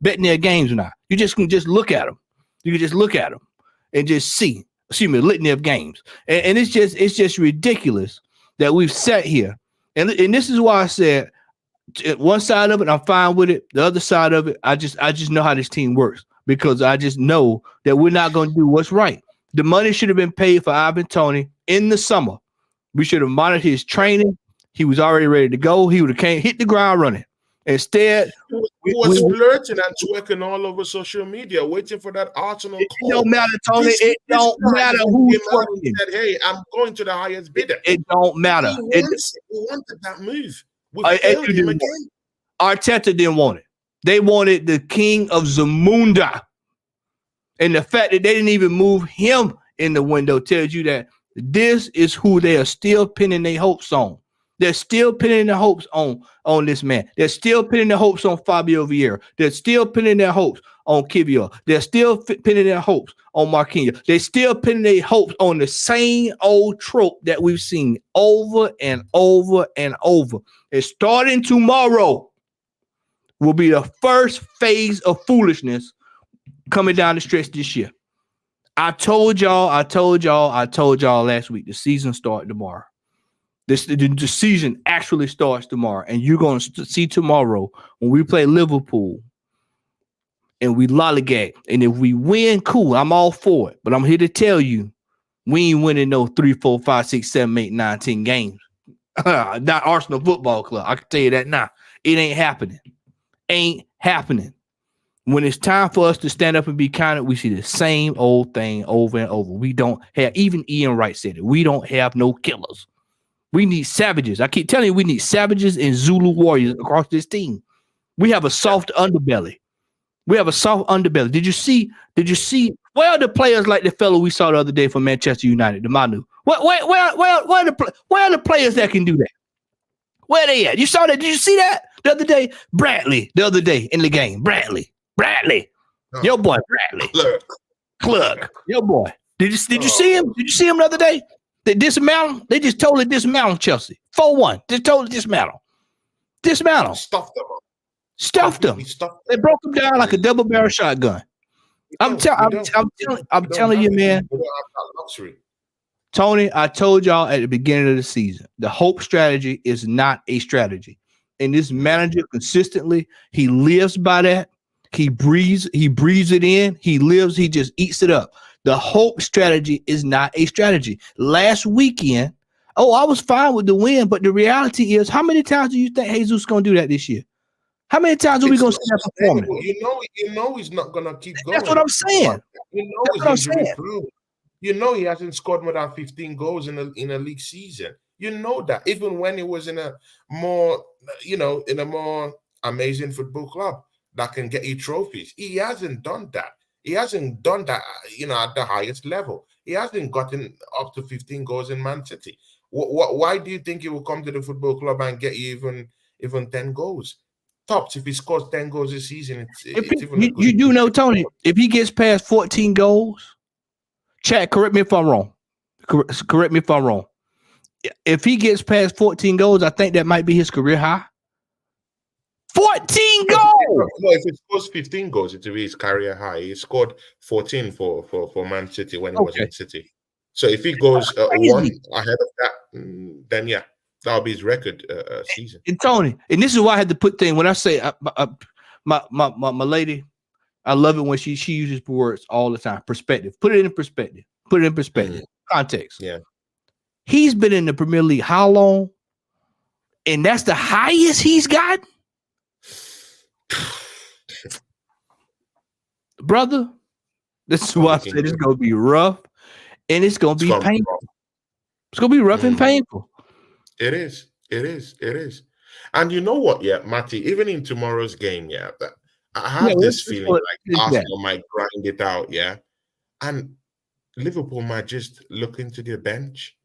Speaker 1: betting their games now. You just can just look at them. You can just look at them and just see. Litany of games, and it's just ridiculous that we've sat here, and this is why I said one side of it I'm fine with it, the other side of it I just know how this team works because I just know that we're not going to do what's right. The money should have been paid for Ivan Toney in the summer. We should have monitored his training. He was already ready to go. He would have hit the ground running. Instead,
Speaker 2: He was flirting and twerking all over social media, waiting for that Arsenal call.
Speaker 1: It don't matter, Tony. It don't matter who's twerking.
Speaker 2: Said, "Hey, I'm going to the highest bidder."
Speaker 1: It don't matter.
Speaker 2: He wanted that move. We failed him again.
Speaker 1: Arteta didn't want it. They wanted the king of Zamunda. And the fact that they didn't even move him in the window tells you that this is who they are still pinning their hopes on. They're still pinning their hopes on this man. They're still pinning their hopes on Fabio Vieira. They're still pinning their hopes on Kivior. They're still pinning their hopes on Marquinhos. They're still pinning their hopes on the same old trope that we've seen over and over and over. And starting tomorrow will be the first phase of foolishness coming down the stretch this year. I told y'all last week the season starts tomorrow. The season actually starts tomorrow, and you're going to see tomorrow when we play Liverpool and we lollygag. And if we win, cool, I'm all for it. But I'm here to tell you, we ain't winning no 3, 4, 5, 6, 7, 8, 9, 10 games. Not Arsenal Football Club. I can tell you that now. It ain't happening. Ain't happening. When it's time for us to stand up and be counted, we see the same old thing over and over. We don't have, even Ian Wright said it, we don't have no killers. We need savages. I keep telling you, we need savages and Zulu warriors across this team. We have a soft underbelly. Did you see? Where are the players like the fellow we saw the other day from Manchester United, the Manu? Where are the players that can do that? Where are they at? You saw that? Did you see that the other day? Bradley, the other day in the game. Bradley. Your boy, Bradley. Clark. Your boy. Did you see him? Did you see him the other day? They dismantled. They just totally dismantled Chelsea. 4-1. Just totally dismantled. Stuffed them. They broke them down like a double barrel shotgun. I'm telling you, man. Tony, I told y'all at the beginning of the season, the hope strategy is not a strategy. And this manager consistently, he lives by that. He breathes it in. He just eats it up. The hope strategy is not a strategy. Last weekend, I was fine with the win, but the reality is, how many times do you think Jesus is going to do that this year? How many times are we going to see that performance?
Speaker 2: You know he's not going to keep going.
Speaker 1: That's what I'm saying.
Speaker 2: He's injury-prone. You know he hasn't scored more than 15 goals in a league season. You know that. Even when he was in a more amazing football club that can get you trophies, he hasn't done that. He hasn't done that, at the highest level. He hasn't gotten up to 15 goals in Man City. Why do you think he will come to the football club and get you even 10 goals? Tops, if he scores 10 goals this season,
Speaker 1: you do know, Tony, if he gets past 14 goals, chat, correct me if I'm wrong. Correct me if I'm wrong. If he gets past 14 goals, I think that might be his career high. 14 goals!
Speaker 2: No, if he scores 15 goals, it will be his career high. He scored 14 for Man City when he was in City. So if he goes one ahead of that, then yeah, that'll be his record season.
Speaker 1: And Tony, and this is why I had to put things when I say my lady, I love it when she uses words all the time. Perspective. Put it in perspective. Context.
Speaker 2: Yeah.
Speaker 1: He's been in the Premier League how long? And that's the highest he's gotten? Brother, this is why I said it's going to be rough and it's going to be painful. It's going to be rough and painful.
Speaker 2: It is. And you know what, Matty, even in tomorrow's game, I have this feeling like Arsenal might grind it out, and Liverpool might just look into their bench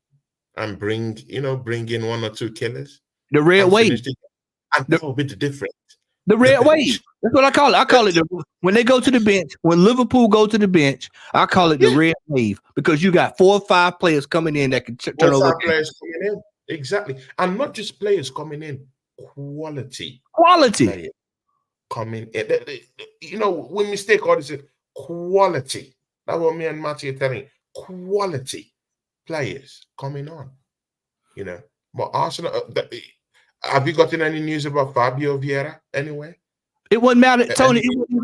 Speaker 2: and bring in one or two killers.
Speaker 1: The red wave.
Speaker 2: And that will be the difference.
Speaker 1: The red wave. That's what I call it. I call it when they go to the bench, when Liverpool go to the bench, I call it the red wave because you got 4 or 5 players coming in that can turn over.
Speaker 2: 4 or 5 players coming in. Exactly. And not just players coming in, quality.
Speaker 1: Quality.
Speaker 2: Coming in. We mistake all this. Quality. That's what me and Matty are telling you. Quality players coming on. But Arsenal, have you gotten any news about Fabio Vieira anyway?
Speaker 1: It wouldn't matter, Tony.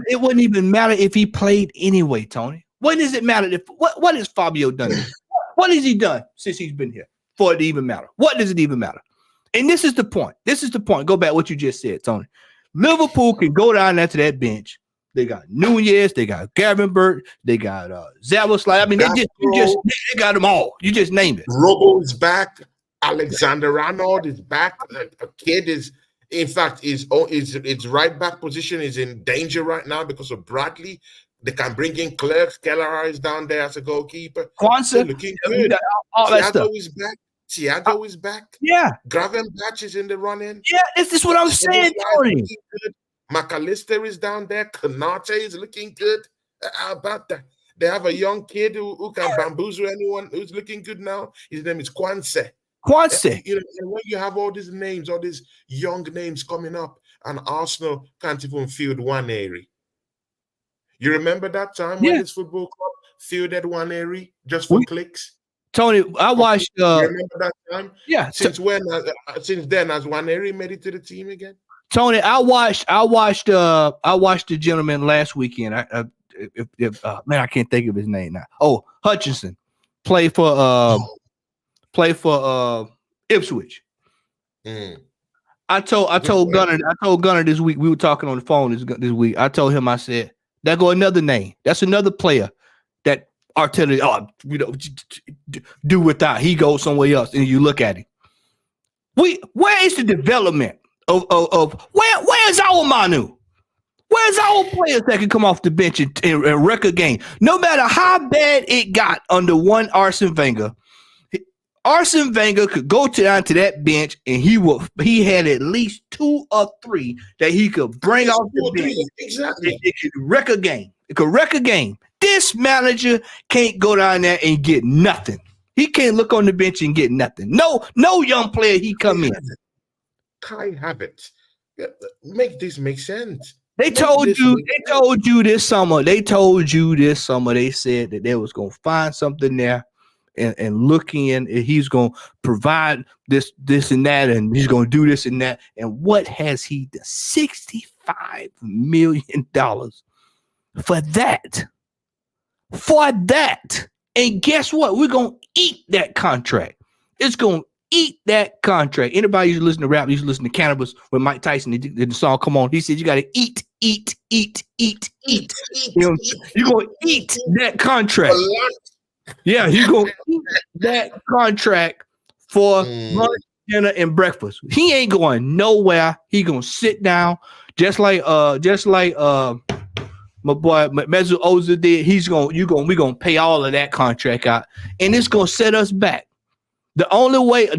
Speaker 1: It wouldn't even matter if he played anyway, Tony. When does it matter? What has Fabio done? What has he done since he's been here for it to even matter? What does it even matter? And this is the point. Go back to what you just said, Tony. Liverpool can go down there to that bench. They got Nunez, they got Gavin Burt, they got Zaboslai. I mean, they got them all. You just name it.
Speaker 2: Robo is back. Alexander Arnold is back. A kid is, in fact, his right back position is in danger right now because of Bradley. They can bring in Clerks. Kelleher is down there as a goalkeeper.
Speaker 1: Kwanzaa,
Speaker 2: looking good.
Speaker 1: all that stuff.
Speaker 2: Thiago is back. Thiago is back.
Speaker 1: Yeah.
Speaker 2: Gravenberch is in the running.
Speaker 1: Yeah, this is what I'm saying, Tony.
Speaker 2: McAllister is down there. Konate is looking good. How about that? They have a young kid who can bamboozle anyone who's looking good now. His name is Kwanzaa. You know, and when you have all these names, all these young names coming up, and Arsenal can't even field one area. You remember that time when this football club fielded one area just for clicks?
Speaker 1: Tony, I watched.
Speaker 2: You remember that time?
Speaker 1: Yeah.
Speaker 2: Since when? Since then, has one area made it to the team again?
Speaker 1: Tony, I watched the gentleman last weekend. Man, I can't think of his name now. Oh, Hutchinson, play for Ipswich. I told Gunner this week. We were talking on the phone this week. I told him, I said, there go another name. That's another player that Arteta, do without. He goes somewhere else, and you look at him. Where is the development of where's our Manu? Where's our players that can come off the bench and wreck a game? No matter how bad it got under one Arsene Wenger could go down to that bench and he had at least 2 or 3 that he could bring off the bench.
Speaker 2: Exactly.
Speaker 1: It could wreck a game. It could wreck a game. This manager can't go down there and get nothing. He can't look on the bench and get nothing. No young player he come in.
Speaker 2: Kai Havertz. Make this make sense.
Speaker 1: They told you this summer. They said that they was gonna find something there and look in, and he's gonna provide this and that, and he's gonna do this and that. And what has he done? $65 million for that. And guess what? We're gonna eat that contract. It's gonna eat that contract. Anybody used to listen to rap, used to listen to Cannabis with Mike Tyson, did the song Come On. He said you gotta eat. You're gonna eat that contract. Yeah, you're gonna eat that contract for lunch, dinner, and breakfast. He ain't going nowhere. He gonna sit down just like my boy Mesut Ozil did. We're gonna pay all of that contract out, and it's gonna set us back. The only way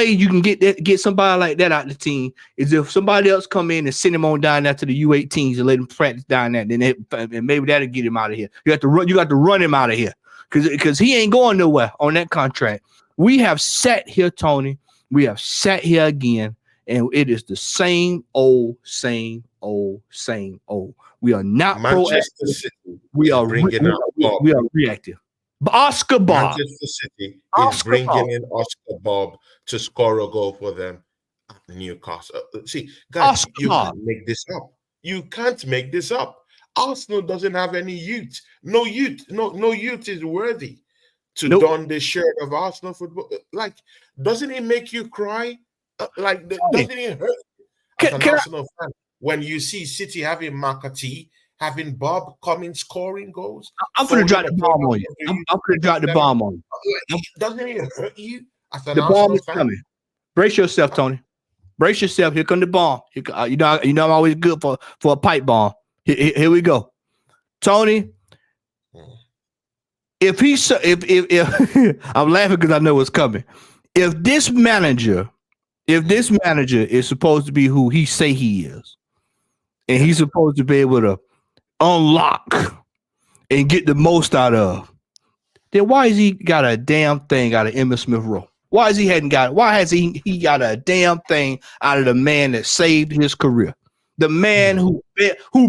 Speaker 1: you can get somebody like that out the team is if somebody else come in and send him on down there to the U18s and let him practice down there. Then and maybe that'll get him out of here. You got to run him out of here because he ain't going nowhere on that contract. We have sat here, Tony. We have sat here again, and it is the same old. We are not
Speaker 2: Manchester
Speaker 1: proactive.
Speaker 2: City.
Speaker 1: We are reactive. Oscar Bob.
Speaker 2: Manchester City is bringing in Oscar Bob to score a goal for them at Newcastle. See, guys, you can't make this up. You can't make this up. Arsenal doesn't have any youth. No youth is worthy to don the shirt of Arsenal football. Like, doesn't it make you cry? Doesn't it hurt as an Arsenal fan when you see City having McAtee, having Bob coming scoring goals?
Speaker 1: I'm going to drop the bomb on you. I'm going to drop the bomb on you.
Speaker 2: Doesn't it hurt you?
Speaker 1: The bomb is coming. Brace yourself, Tony. Brace yourself. Here come the bomb. You know I'm always good for a pipe bomb. Here we go, Tony. If I'm laughing because I know what's coming. If this manager is supposed to be who he say he is, and he's supposed to be able to unlock and get the most out of, then why has he got a damn thing out of Emmitt Smith Rowe? Why has he got a damn thing out of the man that saved his career? The man who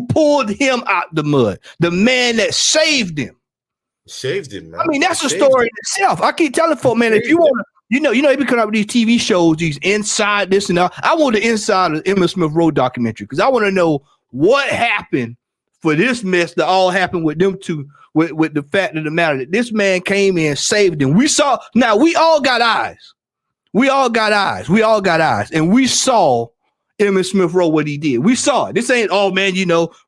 Speaker 1: pulled him out the mud. The man that saved him.
Speaker 2: Saved him, man.
Speaker 1: I mean, that's a story in itself. I keep telling folks, man, if you want to, they be coming up with these TV shows, these inside this and that. I want the inside of Emmitt Smith Rowe documentary because I want to know what happened for this mess that all happened with them two, with the fact of the matter that this man came in and saved them. We saw, now we all got eyes. And we saw Emmitt Smith Rowe what he did. We saw it. This ain't, oh man,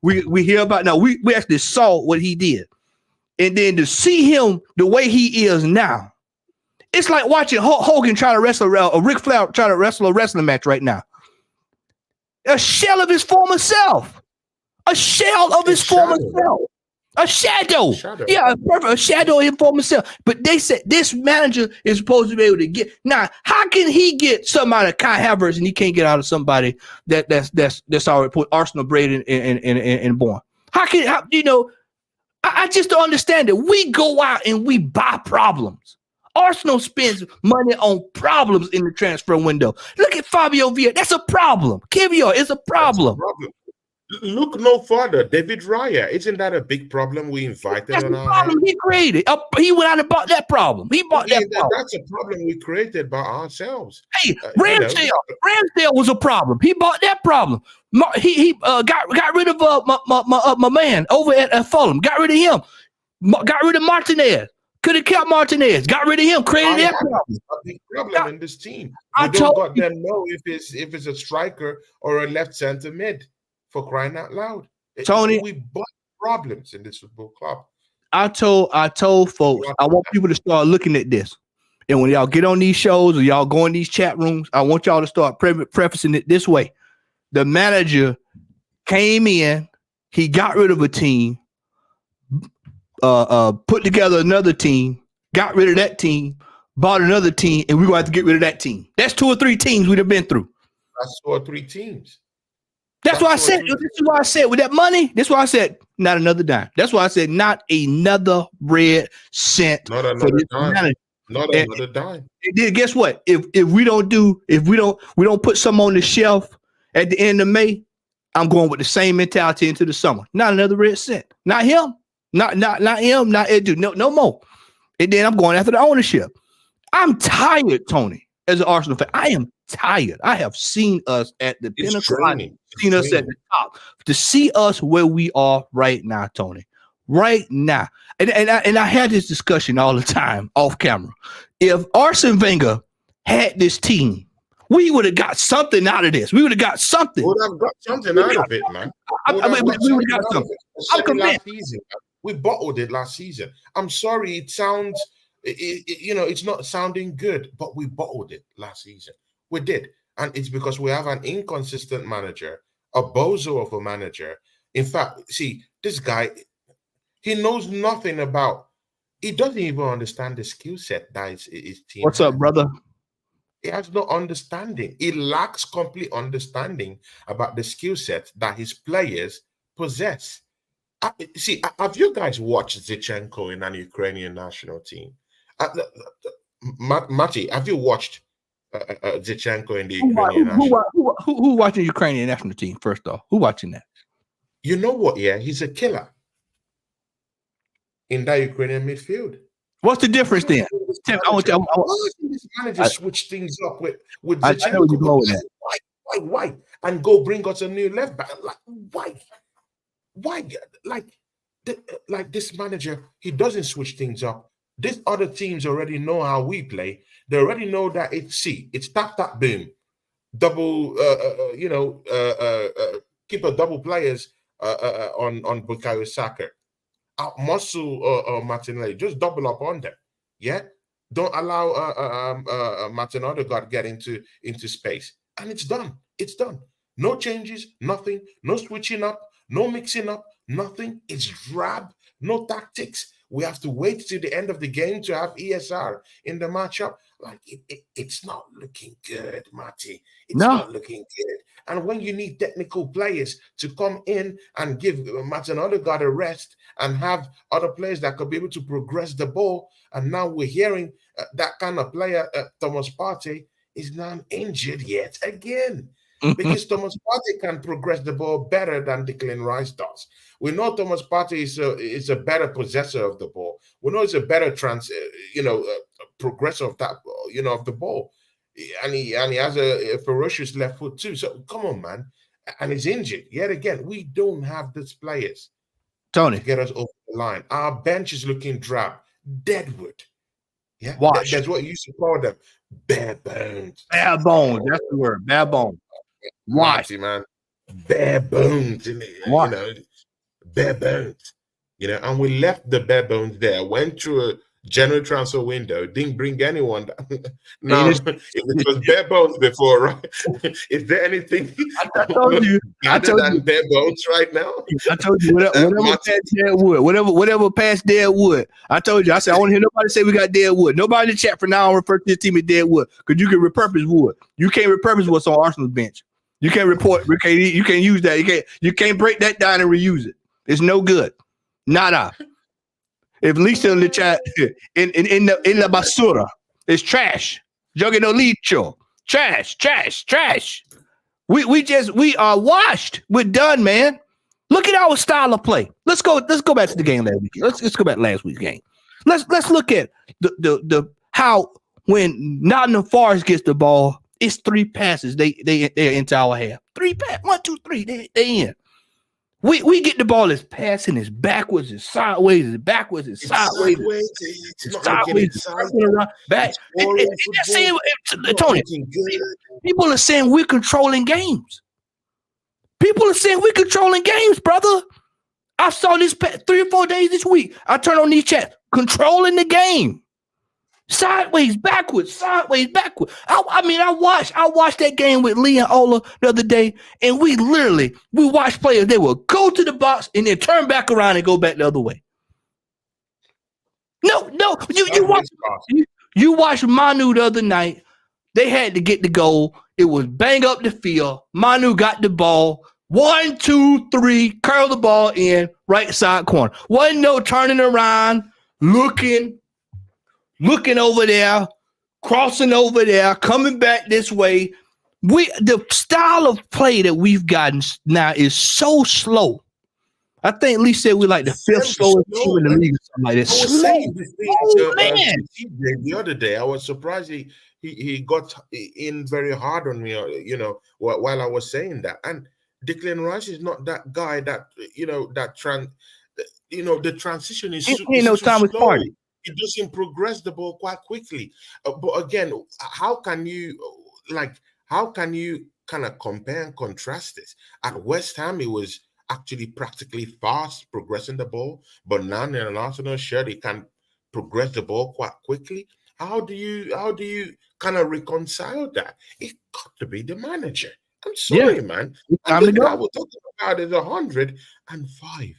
Speaker 1: we hear about. No, we actually saw what he did. And then to see him the way he is now, it's like watching Hogan try to wrestle or Ric Flair try to wrestle a wrestling match right now. A shell of his former self. A shell of his former self. A shadow. Yeah, a shadow of his former self. But they said this manager is supposed to be able to get. Now, how can he get somebody like Kai Havertz and he can't get out of somebody that's already put Arsenal bred and born? How I just don't understand it. We go out and we buy problems. Arsenal spends money on problems in the transfer window. Look at Fabio Villa. That's a problem. Kivior is a problem.
Speaker 2: Look no further. David Raya. Isn't that a big problem we invited
Speaker 1: That's
Speaker 2: on
Speaker 1: the
Speaker 2: our
Speaker 1: problem
Speaker 2: head?
Speaker 1: he created. He went out and bought that problem. He bought that problem.
Speaker 2: That's a problem we created by ourselves.
Speaker 1: Hey, Ramsdale was a problem. He bought that problem. He got rid of my man over at Fulham. Got rid of him. Got rid of Martinez. Could have kept Martinez. Got rid of him. Created that problem.
Speaker 2: A big problem in this team. We don't got them know if it's a striker or a left center mid. For crying out loud,
Speaker 1: Tony,
Speaker 2: we bought problems in this football club.
Speaker 1: I told folks, I want people to start looking at this. And when y'all get on these shows or y'all go in these chat rooms, I want y'all to start prefacing it this way. The manager came in, he got rid of a team, put together another team, got rid of that team, bought another team, and we're going to have to get rid of that team. That's 2 or 3 teams we'd have been through.
Speaker 2: That's 2 or 3 teams.
Speaker 1: That's why I said, this is why I said with that money, this is why I said not another dime. That's why I said not another red cent.
Speaker 2: Not another dime. Not another dime.
Speaker 1: Guess what? If we don't put some on the shelf at the end of May, I'm going with the same mentality into the summer. Not another red cent. Not him. Not him. Not Edu. No more. And then I'm going after the ownership. I'm tired, Tony, as an Arsenal fan. I am tired. I have seen us at the pinnacle. Seen us at the top. To see us where we are right now, Tony. Right now. And I had this discussion all the time off camera. If Arsene Wenger had this team, we would have got something out of this. We would have got something.
Speaker 2: We would have got something out of it, man. We would have got something. I'm convinced. We bottled it last season. I'm sorry, it sounds, it's not sounding good, but we bottled it last season. We did. And it's because we have an inconsistent manager, a bozo of a manager. In fact, see, this guy, he knows nothing about, he doesn't even understand the skill set that his team
Speaker 1: What's up, brother?
Speaker 2: He has no understanding. He lacks complete understanding about the skill set that his players possess. See, have you guys watched Zinchenko in an Ukrainian national team? Mati, have you watched Zinchenko in the Ukrainian national team?
Speaker 1: Who watching the Ukrainian national team, first off? Who watching that?
Speaker 2: You know what? Yeah, he's a killer in that Ukrainian midfield.
Speaker 1: What's the difference then?
Speaker 2: This manager switch things up with Zinchenko. Why? And go bring us a new left back. Like, why? Like this manager, he doesn't switch things up. These other teams already know how we play. They already know that it's tap boom, double. Keep a double players on Bukayo Saka. Muscle Martinelli, just double up on them. Yeah, don't allow Martin Odegaard get into space, and it's done. It's done. No changes, nothing. No switching up, no mixing up, nothing. It's drab. No tactics. We have to wait till the end of the game to have ESR in the matchup. Like it's not looking good, Marty. It's not looking good. And when you need technical players to come in and give Martin Odegaard a rest and have other players that could be able to progress the ball, and now we're hearing that kind of player, Thomas Partey, is not injured yet again. Because Thomas Partey can progress the ball better than Declan Rice does. We know Thomas Partey is a better possessor of the ball. We know he's a better progressor of that, of the ball. And he has a ferocious left foot too. So come on, man. And he's injured yet again. We don't have these players,
Speaker 1: Tony,
Speaker 2: to get us over the line. Our bench is looking drab, deadwood. Yeah, that's what you used to call them, bare bones.
Speaker 1: Bare bones. That's the word, bare bones. Watch.
Speaker 2: Marty, man. Bare bones in it,
Speaker 1: Watch.
Speaker 2: bare bones. And we left the bare bones there, went through a general transfer window, didn't bring anyone down. Now, if it was bare bones before, right? Is there anything
Speaker 1: I told you
Speaker 2: bare bones right now?
Speaker 1: I told you whatever past dead wood, whatever past dead wood. I told you, I said I want to hear nobody say we got dead wood. Nobody in the chat for now on refer to this team as dead wood because you can repurpose wood. You can't repurpose what's on Arsenal's bench. You can't you can't use that. You can't break that down and reuse it. It's no good. Nada. If Lisa in the chat in la basura, it's trash. Jogue no licho. Trash. We are washed. We're done, man. Look at our style of play. Let's go back to the game last week. Let's go back to last week's game. Let's look at the how when Nottingham Forest gets the ball, it's 3 passes. They're into our half. 3 passes. 1, 2, 3. They in. We get the ball, it's passing, it's backwards, it's sideways, it's backwards, it's sideways. It's sideways, around, back. Tony, people are saying we're controlling games. Brother. I saw this 3 or 4 days this week. I turn on these chats, controlling the game. Sideways, backwards. I watched that game with Lee and Ola the other day, and we watched players. They will go to the box and then turn back around and go back the other way. No, you watched Manu the other night. They had to get the goal. It was bang up the field. Manu got the ball. 1, 2, 3, curl the ball in right side corner. Wasn't no turning around, looking over there, crossing over there, coming back this way. The style of play that we've gotten now is so slow. I think Lee said we're like the 5th slowest team in the league or something like that.
Speaker 2: The other day, I was surprised he got in very hard on me, while I was saying that. And Declan Rice is not that guy that, the transition is
Speaker 1: ain't no time with party.
Speaker 2: It doesn't progress the ball quite quickly. But again, how can you kind of compare and contrast this? At West Ham, it was actually practically fast progressing the ball, but now in an Arsenal shirt, it can progress the ball quite quickly. How do you kind of reconcile that? It got to be the manager. I'm sorry, man. And the guy we're talking about is 105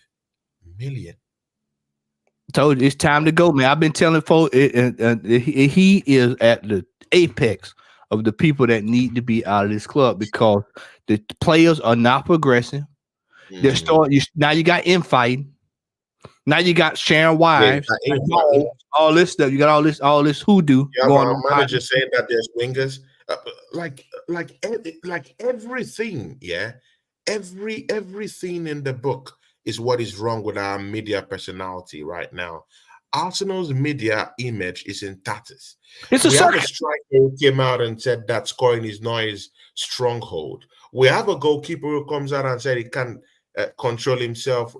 Speaker 2: million.
Speaker 1: Told you it's time to go, man. I've been telling folks he is at the apex of the people that need to be out of this club because the players are not progressing. They're starting. Now you got infighting. Now you got sharing wives. All this stuff. You got all this hoodoo going on.
Speaker 2: Manager saying that there's wingers, like everything. Yeah, everything in the book is what is wrong with our media personality right now. Arsenal's media image is in tatters.
Speaker 1: It's a circus.
Speaker 2: A striker who came out and said that scoring is not his stronghold. We have a goalkeeper who comes out and said he can control himself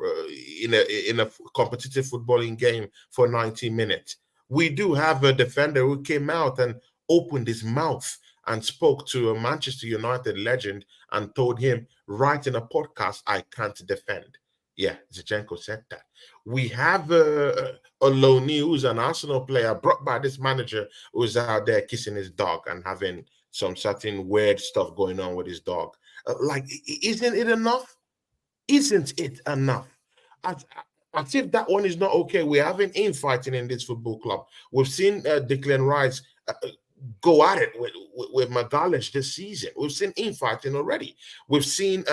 Speaker 2: in a competitive footballing game for 90 minutes. We do have a defender who came out and opened his mouth and spoke to a Manchester United legend and told him right in a podcast, I can't defend. Yeah, Zinchenko said that. We have a Loney who's an Arsenal player brought by this manager who's out there kissing his dog and having some certain weird stuff going on with his dog. Isn't it enough? Isn't it enough? As if that one is not okay. We're having infighting in this football club. We've seen Declan Rice go at it with Magalhaes this season. We've seen infighting already. We've seen,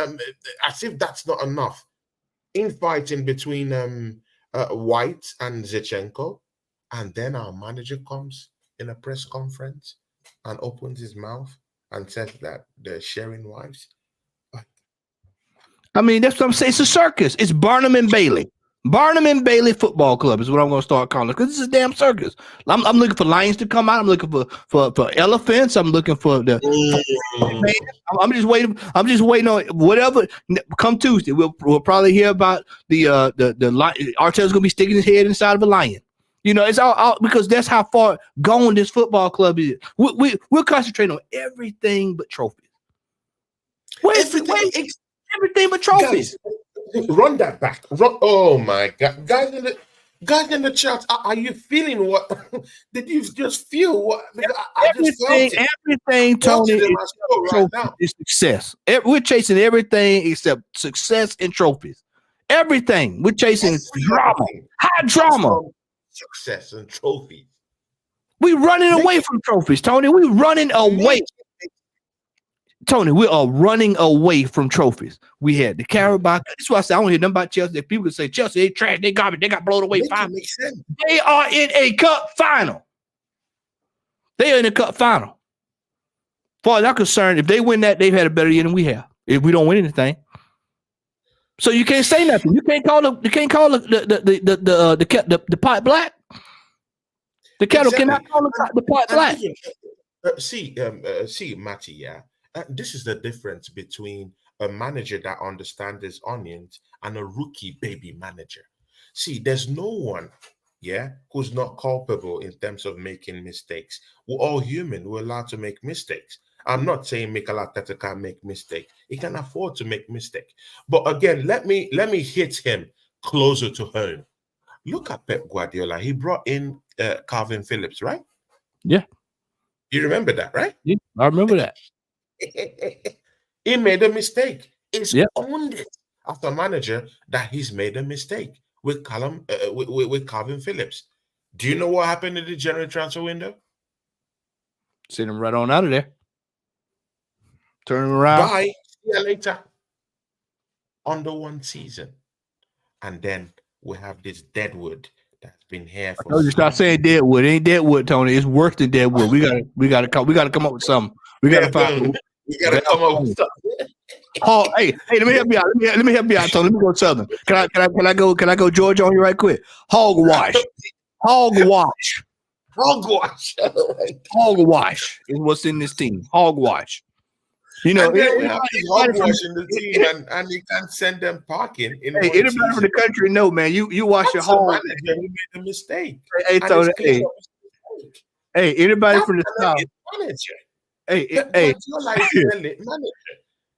Speaker 2: as if that's not enough, infighting between White and Zinchenko, and then our manager comes in a press conference and opens his mouth and says that they're sharing wives.
Speaker 1: I mean, that's what I'm saying. It's a circus. It's Barnum and Bailey. Barnum and Bailey Football Club is what I'm going to start calling it because this is a damn circus. I'm looking for lions to come out. I'm looking for elephants. I'm looking for the. I'm just waiting. I'm just waiting on whatever. Come Tuesday, we'll probably hear about the lion. Arteta's going to be sticking his head inside of a lion. It's all because that's how far gone this football club is. We're concentrating on everything but trophies. Everything but trophies.
Speaker 2: Guys, run that back. Oh my God, guys in the chat, are you feeling what? Did you just feel what? I just felt it.
Speaker 1: Everything, Tony, is success. We're chasing everything except success and trophies. Everything. We're chasing drama, high drama,
Speaker 2: success and trophies.
Speaker 1: We're running away from trophies, Tony. We're running away. Tony, we are running away from trophies. We had the Carabao. That's why I say I don't hear nothing about Chelsea. If people say Chelsea, they trash, they garbage, they got blown away. They are in a cup final. They are in a cup final. As far as I'm concerned, if they win that, they've had a better year than we have. If we don't win anything, so you can't say nothing. You can't call the pot black. The kettle cannot call the pot black.
Speaker 2: See, Matty, yeah. This is the difference between a manager that understands his onions and a rookie baby manager. See, there's no one, who's not culpable in terms of making mistakes. We're all human. We're allowed to make mistakes. I'm not saying Mikel Arteta can't make mistakes. He can afford to make mistakes. But again, let me hit him closer to home. Look at Pep Guardiola. He brought in Calvin Phillips, right?
Speaker 1: Yeah.
Speaker 2: You remember that, right?
Speaker 1: Yeah, I remember that.
Speaker 2: He made a mistake. It's owned it as a manager that he's made a mistake with Calvin Phillips. Do you know what happened in the January transfer window?
Speaker 1: Send him right on out of there. Turn him around.
Speaker 2: Bye. See you later. Under one season. And then we have this Deadwood that's been here for.
Speaker 1: You start saying Deadwood. It ain't Deadwood, Tony. It's worse than Deadwood. We gotta come up with something. We gotta find.
Speaker 2: We gotta come up with something.
Speaker 1: Oh, hey, let me help you out. Let me help you out, Tony. Let me go Southern. Can I go Georgia on you right quick? Hogwash. Hogwash.
Speaker 2: Hogwash.
Speaker 1: Hogwash is what's in this team. Hogwash. You know,
Speaker 2: hogwash in the team, and you can't send them parking.
Speaker 1: Anybody from the country know, man. You wash your hog.
Speaker 2: You made a mistake.
Speaker 1: Hey, Tony. Hey, anybody from the South. Hey,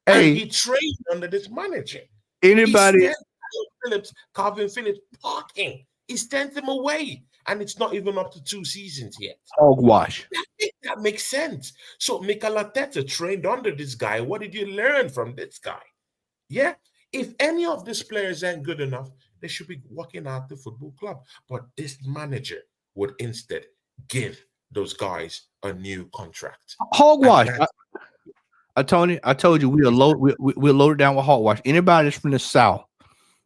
Speaker 2: and he trained under this manager.
Speaker 1: Anybody?
Speaker 2: Calvin Phillips parking. He sent them away, and it's not even up to 2 seasons yet.
Speaker 1: Hogwash.
Speaker 2: That makes sense. So Mikel Arteta trained under this guy. What did you learn from this guy? Yeah. If any of these players ain't good enough, they should be walking out the football club. But this manager would instead give those guys a new contract.
Speaker 1: Hogwash. I told you we're loaded down with hogwash. Anybody that's from the South,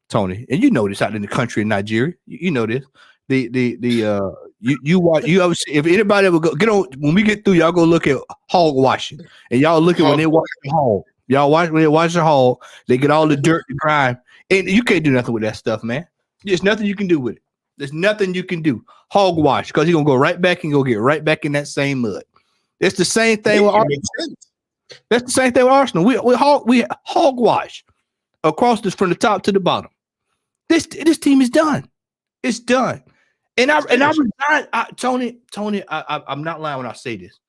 Speaker 1: Tony, and you know this out in the country in Nigeria, you know this. You watch, you obviously, if anybody ever get on when we get through, y'all go look at hog washing, and y'all look at when they wash the hog. Y'all watch when they wash the hog, they get all the dirt and grime, and you can't do nothing with that stuff, man. There's nothing you can do with it. There's nothing you can do. Hog wash, because you're gonna go right back and go get right back in that same mud. It's the same thing with Arsenal. That's the same thing with Arsenal. We hogwash across this from the top to the bottom. This team is done. It's done. And I resigned. Tony, I'm not lying when I say this.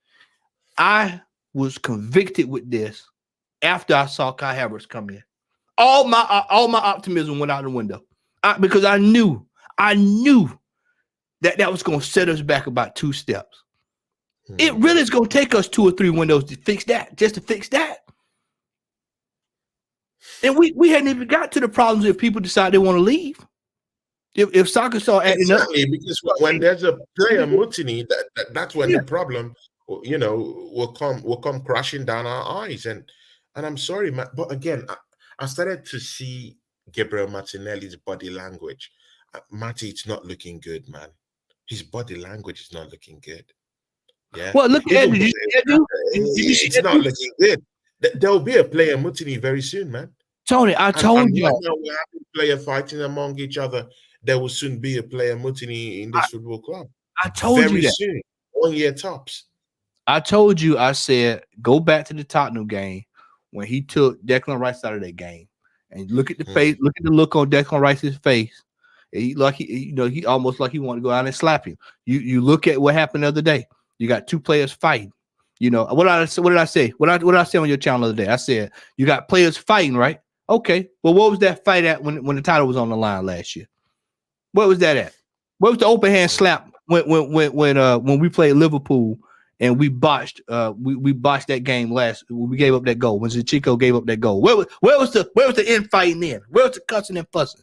Speaker 1: I was convicted with this after I saw Kai Havertz come in. All my optimism went out the window because I knew that was going to set us back about 2 steps. It really is going to take us 2 or 3 windows to fix that, just to fix that. And we hadn't even got to the problems if people decide they want to leave. If soccer saw acting up,
Speaker 2: because when there's a player mutiny, that's when the problem, will come crashing down our eyes. And I'm sorry, man, but again, I started to see Gabriel Martinelli's body language. Matty, it's not looking good, man. His body language is not looking good. Yeah.
Speaker 1: Well, look at it.
Speaker 2: It's not looking good. There will be a player mutiny very soon, man.
Speaker 1: Tony, I told you.
Speaker 2: Right now we're having player fighting among each other. There will soon be a player mutiny in this football club.
Speaker 1: I told you that.
Speaker 2: Very soon. 1 year tops.
Speaker 1: I told you, I said, go back to the Tottenham game when he took Declan Rice out of that game. And look at the face, look at the look on Declan Rice's face. He almost like he wanted to go out and slap him. You look at what happened the other day. You got 2 players fighting. You know what I what did I say? What did I say on your channel the other day? I said you got players fighting, right? Okay. Well, what was that fight at when the title was on the line last year? What was that at? What was the open hand slap when we played Liverpool and we botched that game last? We gave up that goal when Zichico gave up that goal. Where was the infighting then? Where was the cussing and fussing?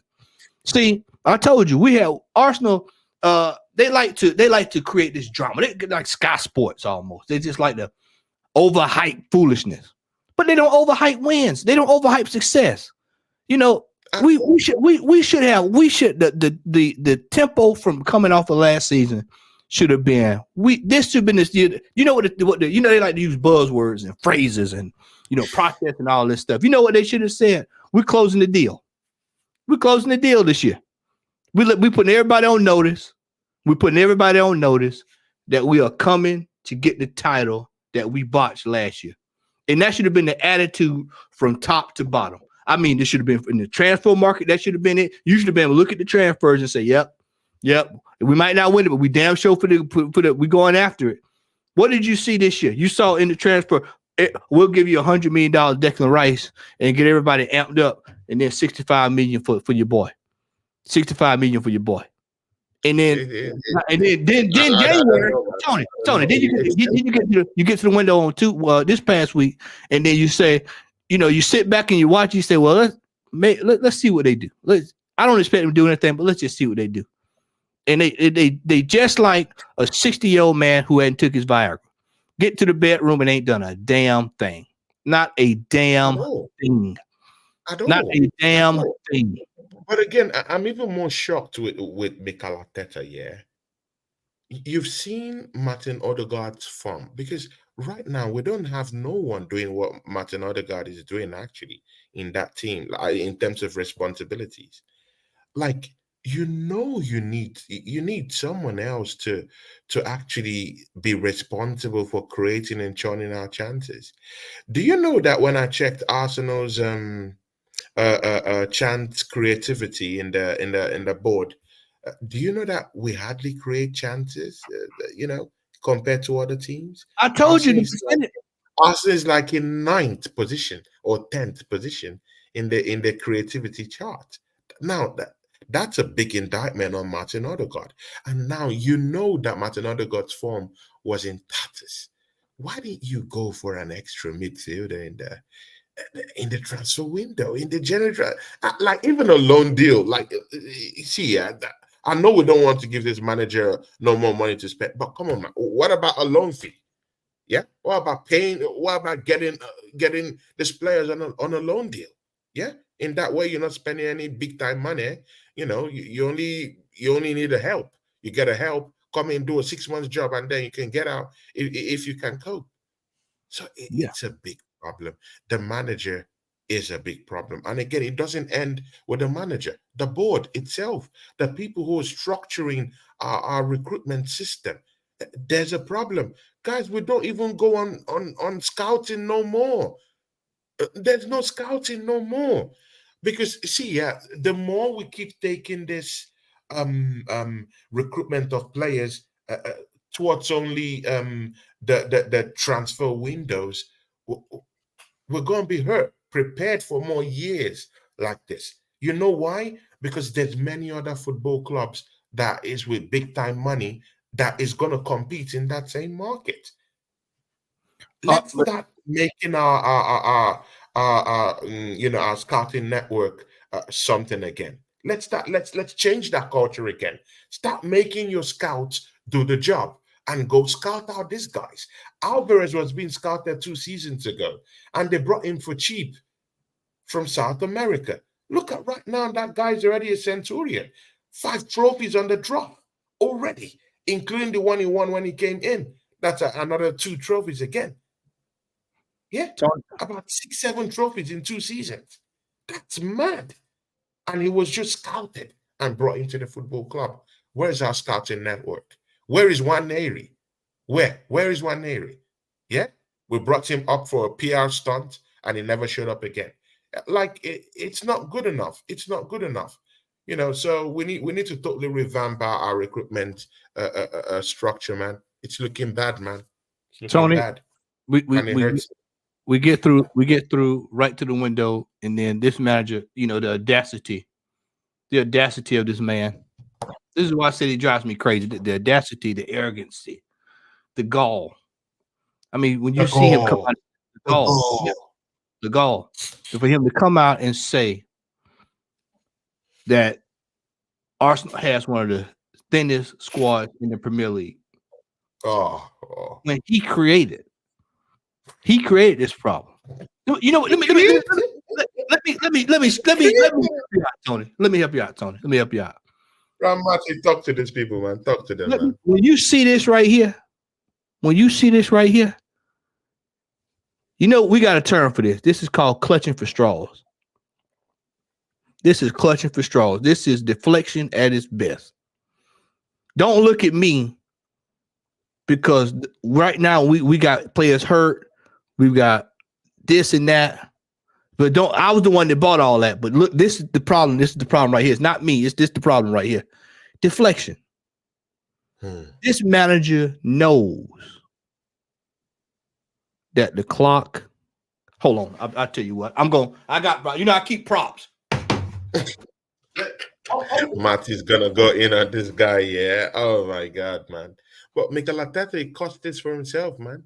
Speaker 1: See, I told you we have Arsenal. They like to create this drama. They like Sky Sports almost. They just like to overhype foolishness, but they don't overhype wins. They don't overhype success. You know, we should the tempo from coming off of last season should have been this should have been this year. You know what you know they like to use buzzwords and phrases and process and all this stuff. You know what they should have said? We're closing the deal. We're closing the deal this year. We putting everybody on notice. We're putting everybody on notice that we are coming to get the title that we botched last year. And that should have been the attitude from top to bottom. I mean, this should have been in the transfer market. That should have been it. You should have been able to look at the transfers and say, yep. We might not win it, but we damn sure we going after it. What did you see this year? You saw in the transfer, we'll give you $100 million Declan Rice and get everybody amped up, and then $65 million for your boy. $65 million for your boy. And then January, Tony, then you get to the window on this past week, and then you say, you sit back and you watch. You say, well, let's see what they do. I don't expect them to do anything, but let's just see what they do. And they just like a 60-year-old man who hadn't took his Viagra, get to the bedroom and ain't done a damn thing. Not a damn thing. Not a damn thing.
Speaker 2: But again, I'm even more shocked with Mikel Arteta. Yeah, you've seen Martin Odegaard's form, because right now we don't have no one doing what Martin Odegaard is doing actually in that team, like, in terms of responsibilities. Like, you need someone else to actually be responsible for creating and churning our chances. Do you know that when I checked Arsenal's chance creativity in the board, do you know that we hardly create chances? Compared to other teams,
Speaker 1: I told you.
Speaker 2: Arsenal is like in 9th position or 10th position in the creativity chart. Now that's a big indictment on Martin Odegaard. And now you know that Martin Odegaard's form was in tatters. Why didn't you go for an extra midfielder in the transfer window, in the general, like even a loan deal? Like, see, I know we don't want to give this manager no more money to spend, but come on, man, what about a loan fee? Yeah, what about paying? What about getting these players on a loan deal? Yeah, in that way you're not spending any big time money. You only need a help. You get a help, come in, do a 6 months job, and then you can get out if you can cope. So it's a big problem. The manager is a big problem. And again, it doesn't end with the manager. The board itself, the people who are structuring our recruitment system, there's a problem. Guys, we don't even go on scouting no more. There's no scouting no more. Because see, the more we keep taking this recruitment of players towards only the transfer windows, we're going to be prepared for more years like this. You know why? Because there's many other football clubs that is with big time money that is going to compete in that same market. Let's start making our scouting network something again. Let's change that culture again. Start making your scouts do the job and go scout out these guys. Alvarez was being scouted 2 seasons ago, and they brought him for cheap from South America. Look at right now, that guy's already a Centurion. 5 trophies on the drop already, including the one he won when he came in. That's another 2 trophies again. Yeah, about 6, 7 trophies in 2 seasons. That's mad. And he was just scouted and brought into the football club. Where's our scouting network? Where is Nwaneri? Where is Nwaneri? Yeah, we brought him up for a PR stunt and he never showed up again. Like, it's not good enough. It's not good enough. So we need to totally revamp our recruitment structure, man. It's looking bad, man. It's looking bad.
Speaker 1: we we
Speaker 2: and it
Speaker 1: we,
Speaker 2: hurts.
Speaker 1: we get through right to the window, and then this manager, the audacity of this man. This is why I said he drives me crazy. The audacity, the arrogancy, the gall. I mean, when you
Speaker 2: The
Speaker 1: see him come
Speaker 2: goal.
Speaker 1: out, the
Speaker 2: The
Speaker 1: gall, yeah,
Speaker 2: goal.
Speaker 1: the gall, for him to come out and say that Arsenal has one of the thinnest squads in the Premier League.
Speaker 2: Oh.
Speaker 1: When he created this problem. You know what? Let me help you out, Tony. Let me help you out, Tony. Let me help you out.
Speaker 2: Matthew, talk to these people, man. Talk to them, man.
Speaker 1: When you see this right here, we got a term for this. This is called clutching for straws. This is clutching for straws. This is deflection at its best. Don't look at me, because right now we got players hurt. We've got this and that. But I was the one that bought all that. But look, this is the problem. This is the problem right here. It's not me. It's this the problem right here. Deflection. This manager knows that the clock. Hold on. I'll tell you what. I keep props.
Speaker 2: Matty's gonna go in on this guy, yeah. Oh my god, man. But Mikel Arteta cost this for himself, man.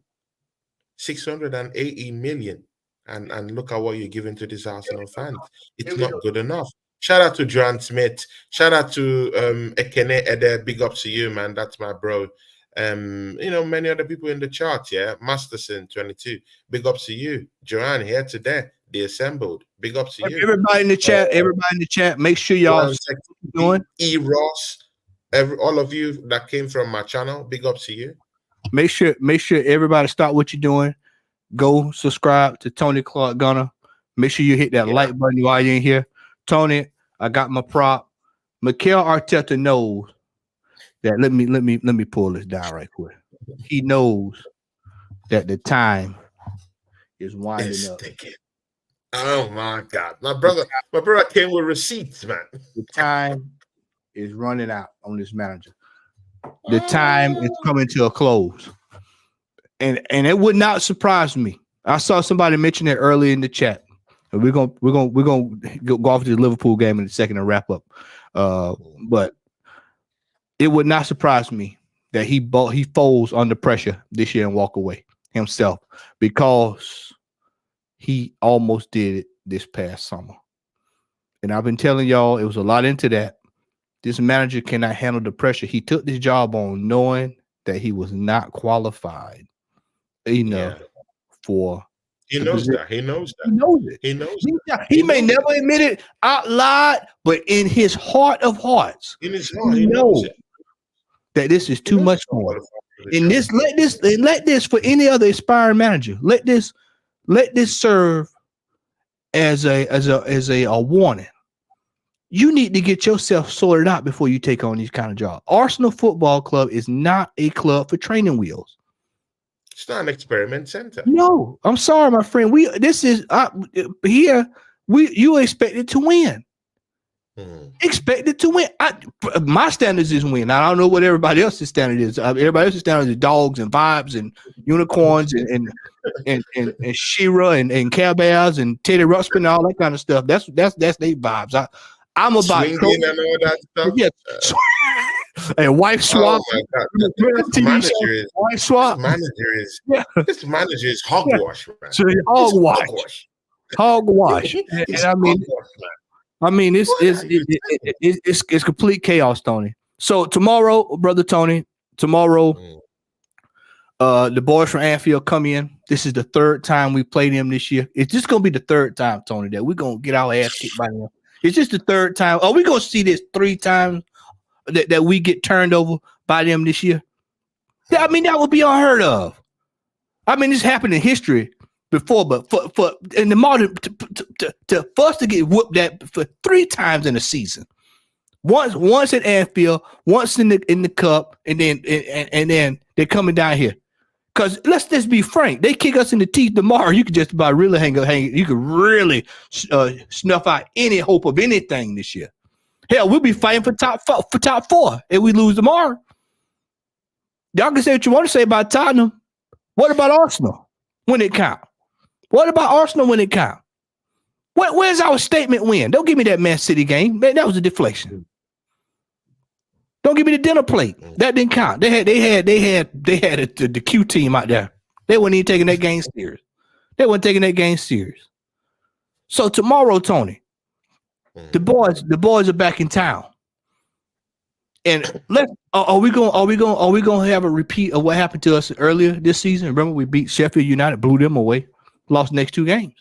Speaker 2: 680 million. And look at what you're giving to this Arsenal fans. It's not good enough. Shout out to John Smith. Shout out to Ekene Ede. Big up to you, man. That's my bro. Many other people in the chat, yeah. Masterson 22. Big up to you. Joanne here today. The assembled. Big up to you.
Speaker 1: Everybody in the chat. Make sure y'all doing.
Speaker 2: Ross. All of you that came from my channel. Big up to you.
Speaker 1: Make sure everybody stop what you're doing. Go subscribe to Tony Clark Gunner. Make sure you hit that like button while you're in here. Tony, I got my prop. Mikel Arteta knows that. Let me pull this down right quick. He knows that the time is winding up.
Speaker 2: Oh my God. My brother came with receipts, man.
Speaker 1: The time is running out on this manager. The time is coming to a close. And it would not surprise me. I saw somebody mention it earlier in the chat. And we're gonna go off to the Liverpool game in a second and wrap up. But it would not surprise me that he folds under pressure this year and walk away himself, because he almost did it this past summer. And I've been telling y'all, it was a lot into that. This manager cannot handle the pressure. He took this job on knowing that he was not qualified enough for.
Speaker 2: He knows that. He knows that.
Speaker 1: He knows it.
Speaker 2: He knows that.
Speaker 1: He may never admit it out loud, but in his heart of hearts,
Speaker 2: he knows it.
Speaker 1: That this is too much for him. And let this for any other aspiring manager. Let this serve as a warning. You need to get yourself sorted out before you take on these kind of jobs. Arsenal Football Club is not a club for training wheels.
Speaker 2: It's not an experiment center.
Speaker 1: No, I'm sorry, my friend. You expected to win. Expected to win. My standards is win. I don't know what everybody else's standard is. Everybody else's standard is dogs and vibes and unicorns and She-Ra and Care Bears and Teddy Ruxpin and all that kind of stuff. That's their vibes. I'm about
Speaker 2: swinging and all that stuff.
Speaker 1: Yeah. And wife swap.
Speaker 2: Oh my God. This manager is hogwash, man.
Speaker 1: So hogwash. And it's complete chaos, Tony. So tomorrow, brother Tony, the boys from Anfield come in. This is the third time we played them this year. It's just gonna be the third time, Tony, that we're gonna get our ass kicked by them. It's just the third time. Are we gonna see this 3 times that we get turned over by them this year? I mean, that would be unheard of. I mean, this happened in history before, but for in the modern for us to get whooped that for 3 times in a season, once at Anfield, once in the cup, and then they're coming down here. Because let's just be frank, they kick us in the teeth tomorrow. You could just about really hang. You could really snuff out any hope of anything this year. Hell, we'll be fighting for top 4 if we lose tomorrow. Y'all can say what you want to say about Tottenham. What about Arsenal? when it count? What about Arsenal when it count? Where's our statement win? Don't give me that Man City game. Man, that was a deflection. Don't give me the dinner plate. That didn't count. They had the Q team out there. They weren't even taking that game serious. So tomorrow, Tony, the boys are back in town. And are we gonna have a repeat of what happened to us earlier this season? Remember, we beat Sheffield United, blew them away, lost next 2 games.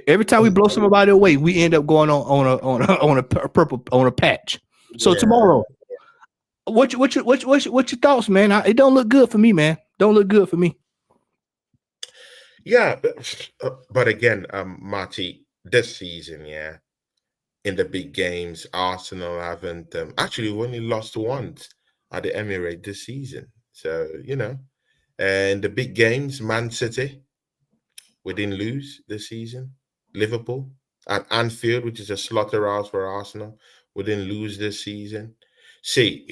Speaker 1: Every time we blow somebody away, we end up going on a patch. So tomorrow, what's your thoughts, man? It don't look good for me, man. Don't look good for me.
Speaker 2: Yeah, but again, Marty, this season, in the big games, Arsenal haven't actually only lost once at the Emirates this season. So and the big games, Man City, we didn't lose this season. Liverpool at Anfield, which is a slaughterhouse for Arsenal, we didn't lose this season. See,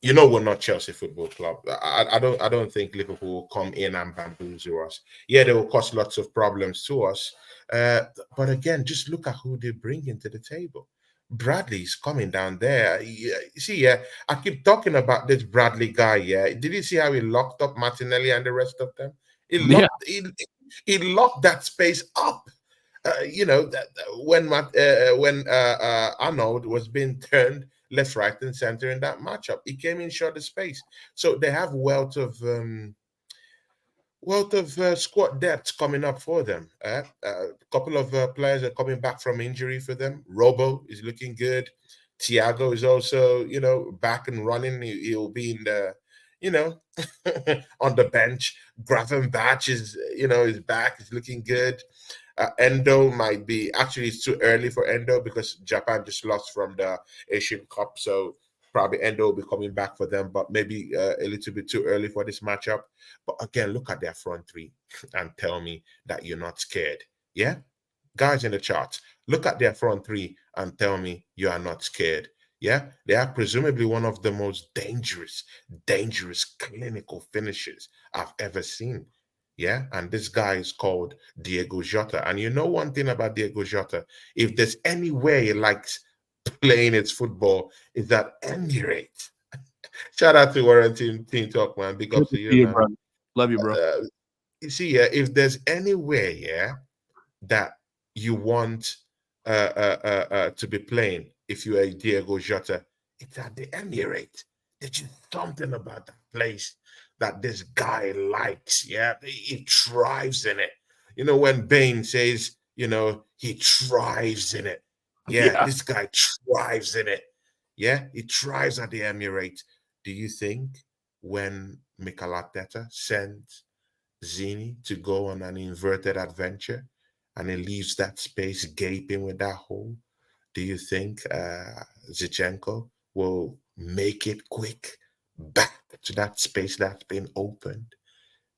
Speaker 2: we're not Chelsea Football Club. I don't think Liverpool will come in and bamboozle us. Yeah, they will cause lots of problems to us. But again, just look at who they bring into the table. Bradley's coming down there. I keep talking about this Bradley guy. Yeah, did you see how he locked up Martinelli and the rest of them? He locked that space up. When Arnold was being turned left, right, and center in that matchup, he came in short of space. So they have wealth of squad depth coming up for them. A couple of players are coming back from injury for them. Robo is looking good. Thiago is also, back and running. He'll be in the, on the bench. Gravenberch is back. He's looking good. Endo might be, actually it's too early for Endo because Japan just lost from the Asian Cup. So probably Endo will be coming back for them, but maybe a little bit too early for this matchup. But again, look at their front three and tell me that you're not scared. Yeah? Guys in the charts, look at their front three and tell me you are not scared. Yeah? They are presumably one of the most dangerous clinical finishers I've ever seen. Yeah, and this guy is called Diego Jota. And you know one thing about Diego Jota, if there's any way he likes playing his football, is that Emirates. Shout out to Warren Team Talk, man. Big up to you, man.
Speaker 1: Bro. Love you, bro.
Speaker 2: You see, if there's any way, that you want to be playing, if you are Diego Jota, it's at the Emirates. There's just something about that place that this guy likes. Yeah, he thrives in it. When Bain says, he thrives in it. Yeah, this guy thrives in it. Yeah, he thrives at the Emirates. Do you think when Mikel Arteta sends Zini to go on an inverted adventure and he leaves that space gaping with that hole, do you think Zinchenko will make it quick back to that space that's been opened?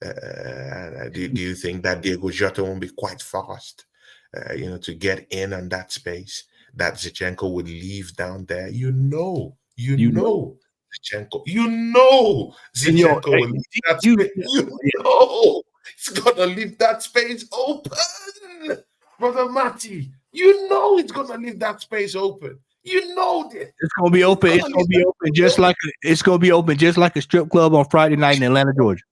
Speaker 2: Do you think that Diego Jota won't be quite fast, to get in on that space that Zinchenko would leave down there? Zinchenko, Zinchenko will leave that space. It's gonna leave that space open, brother Matty. It's gonna leave that space open. This.
Speaker 1: It's gonna be open. It's gonna be open just like a strip club on Friday night in Atlanta, Georgia.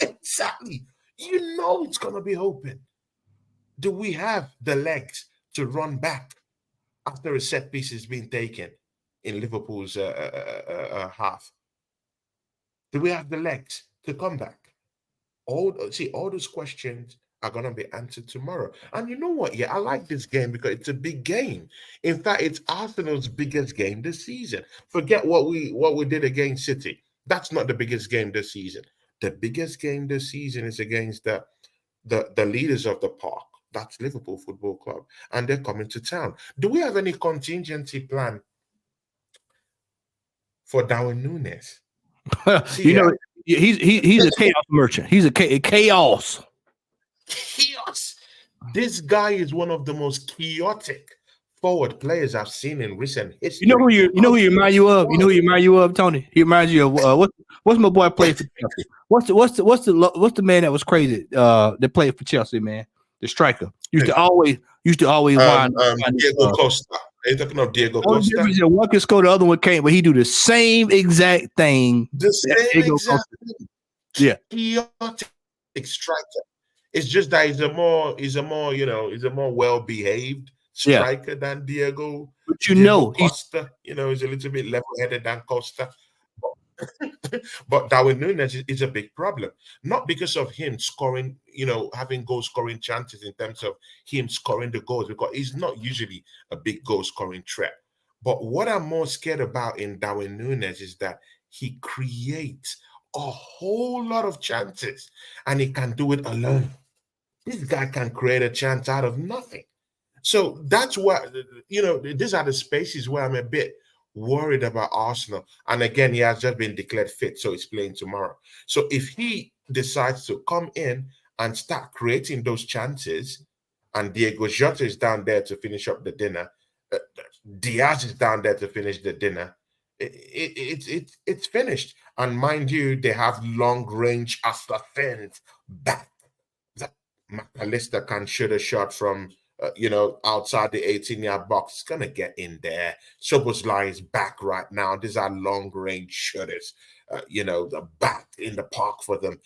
Speaker 2: Exactly. It's gonna be open. Do we have the legs to run back after a set piece has been taken in Liverpool's half? Do we have the legs to come back? All those questions are going to be answered tomorrow. And you know what? Yeah, I like this game because it's a big game. In fact, it's Arsenal's biggest game this season. Forget what we did against City. That's not the biggest game this season. The biggest game this season is against the leaders of the park. That's Liverpool Football Club. And they're coming to town. Do we have any contingency plan for Darwin Núñez?
Speaker 1: He's a chaos merchant. He's a chaos.
Speaker 2: Chaos. This guy is one of the most chaotic forward players I've seen in recent history.
Speaker 1: You know who you remind you of? You know who you remind you of, Tony? He reminds you of what's my boy played for Chelsea? What's the man that was crazy? That played for Chelsea, man. The striker used to always wind
Speaker 2: Diego Costa. Are you talking of Diego Costa?
Speaker 1: Difference is one can score, the other one can't, but he do the same exact thing.
Speaker 2: The same exact thing.
Speaker 1: Yeah.
Speaker 2: Chaotic striker. It's just that he's a more well-behaved striker than Diego.
Speaker 1: But
Speaker 2: Costa, he's a little bit level-headed than Costa. But Darwin Núñez is a big problem. Not because of him scoring, having goal-scoring chances in terms of him scoring the goals, because he's not usually a big goal-scoring threat. But what I'm more scared about in Darwin Núñez is that he creates a whole lot of chances, and he can do it alone. This guy can create a chance out of nothing. So that's what, these are the spaces where I'm a bit worried about Arsenal. And again, he has just been declared fit, so he's playing tomorrow. So if he decides to come in and start creating those chances, and Diego Jota is down there to finish up the dinner, Diaz is down there to finish the dinner, it's finished. And mind you, they have long-range assassins back. McAllister can shoot a shot from outside the 18-yard box. It's gonna get in there. Szoboszlai is back right now. These are long-range shooters. The back in the park for them.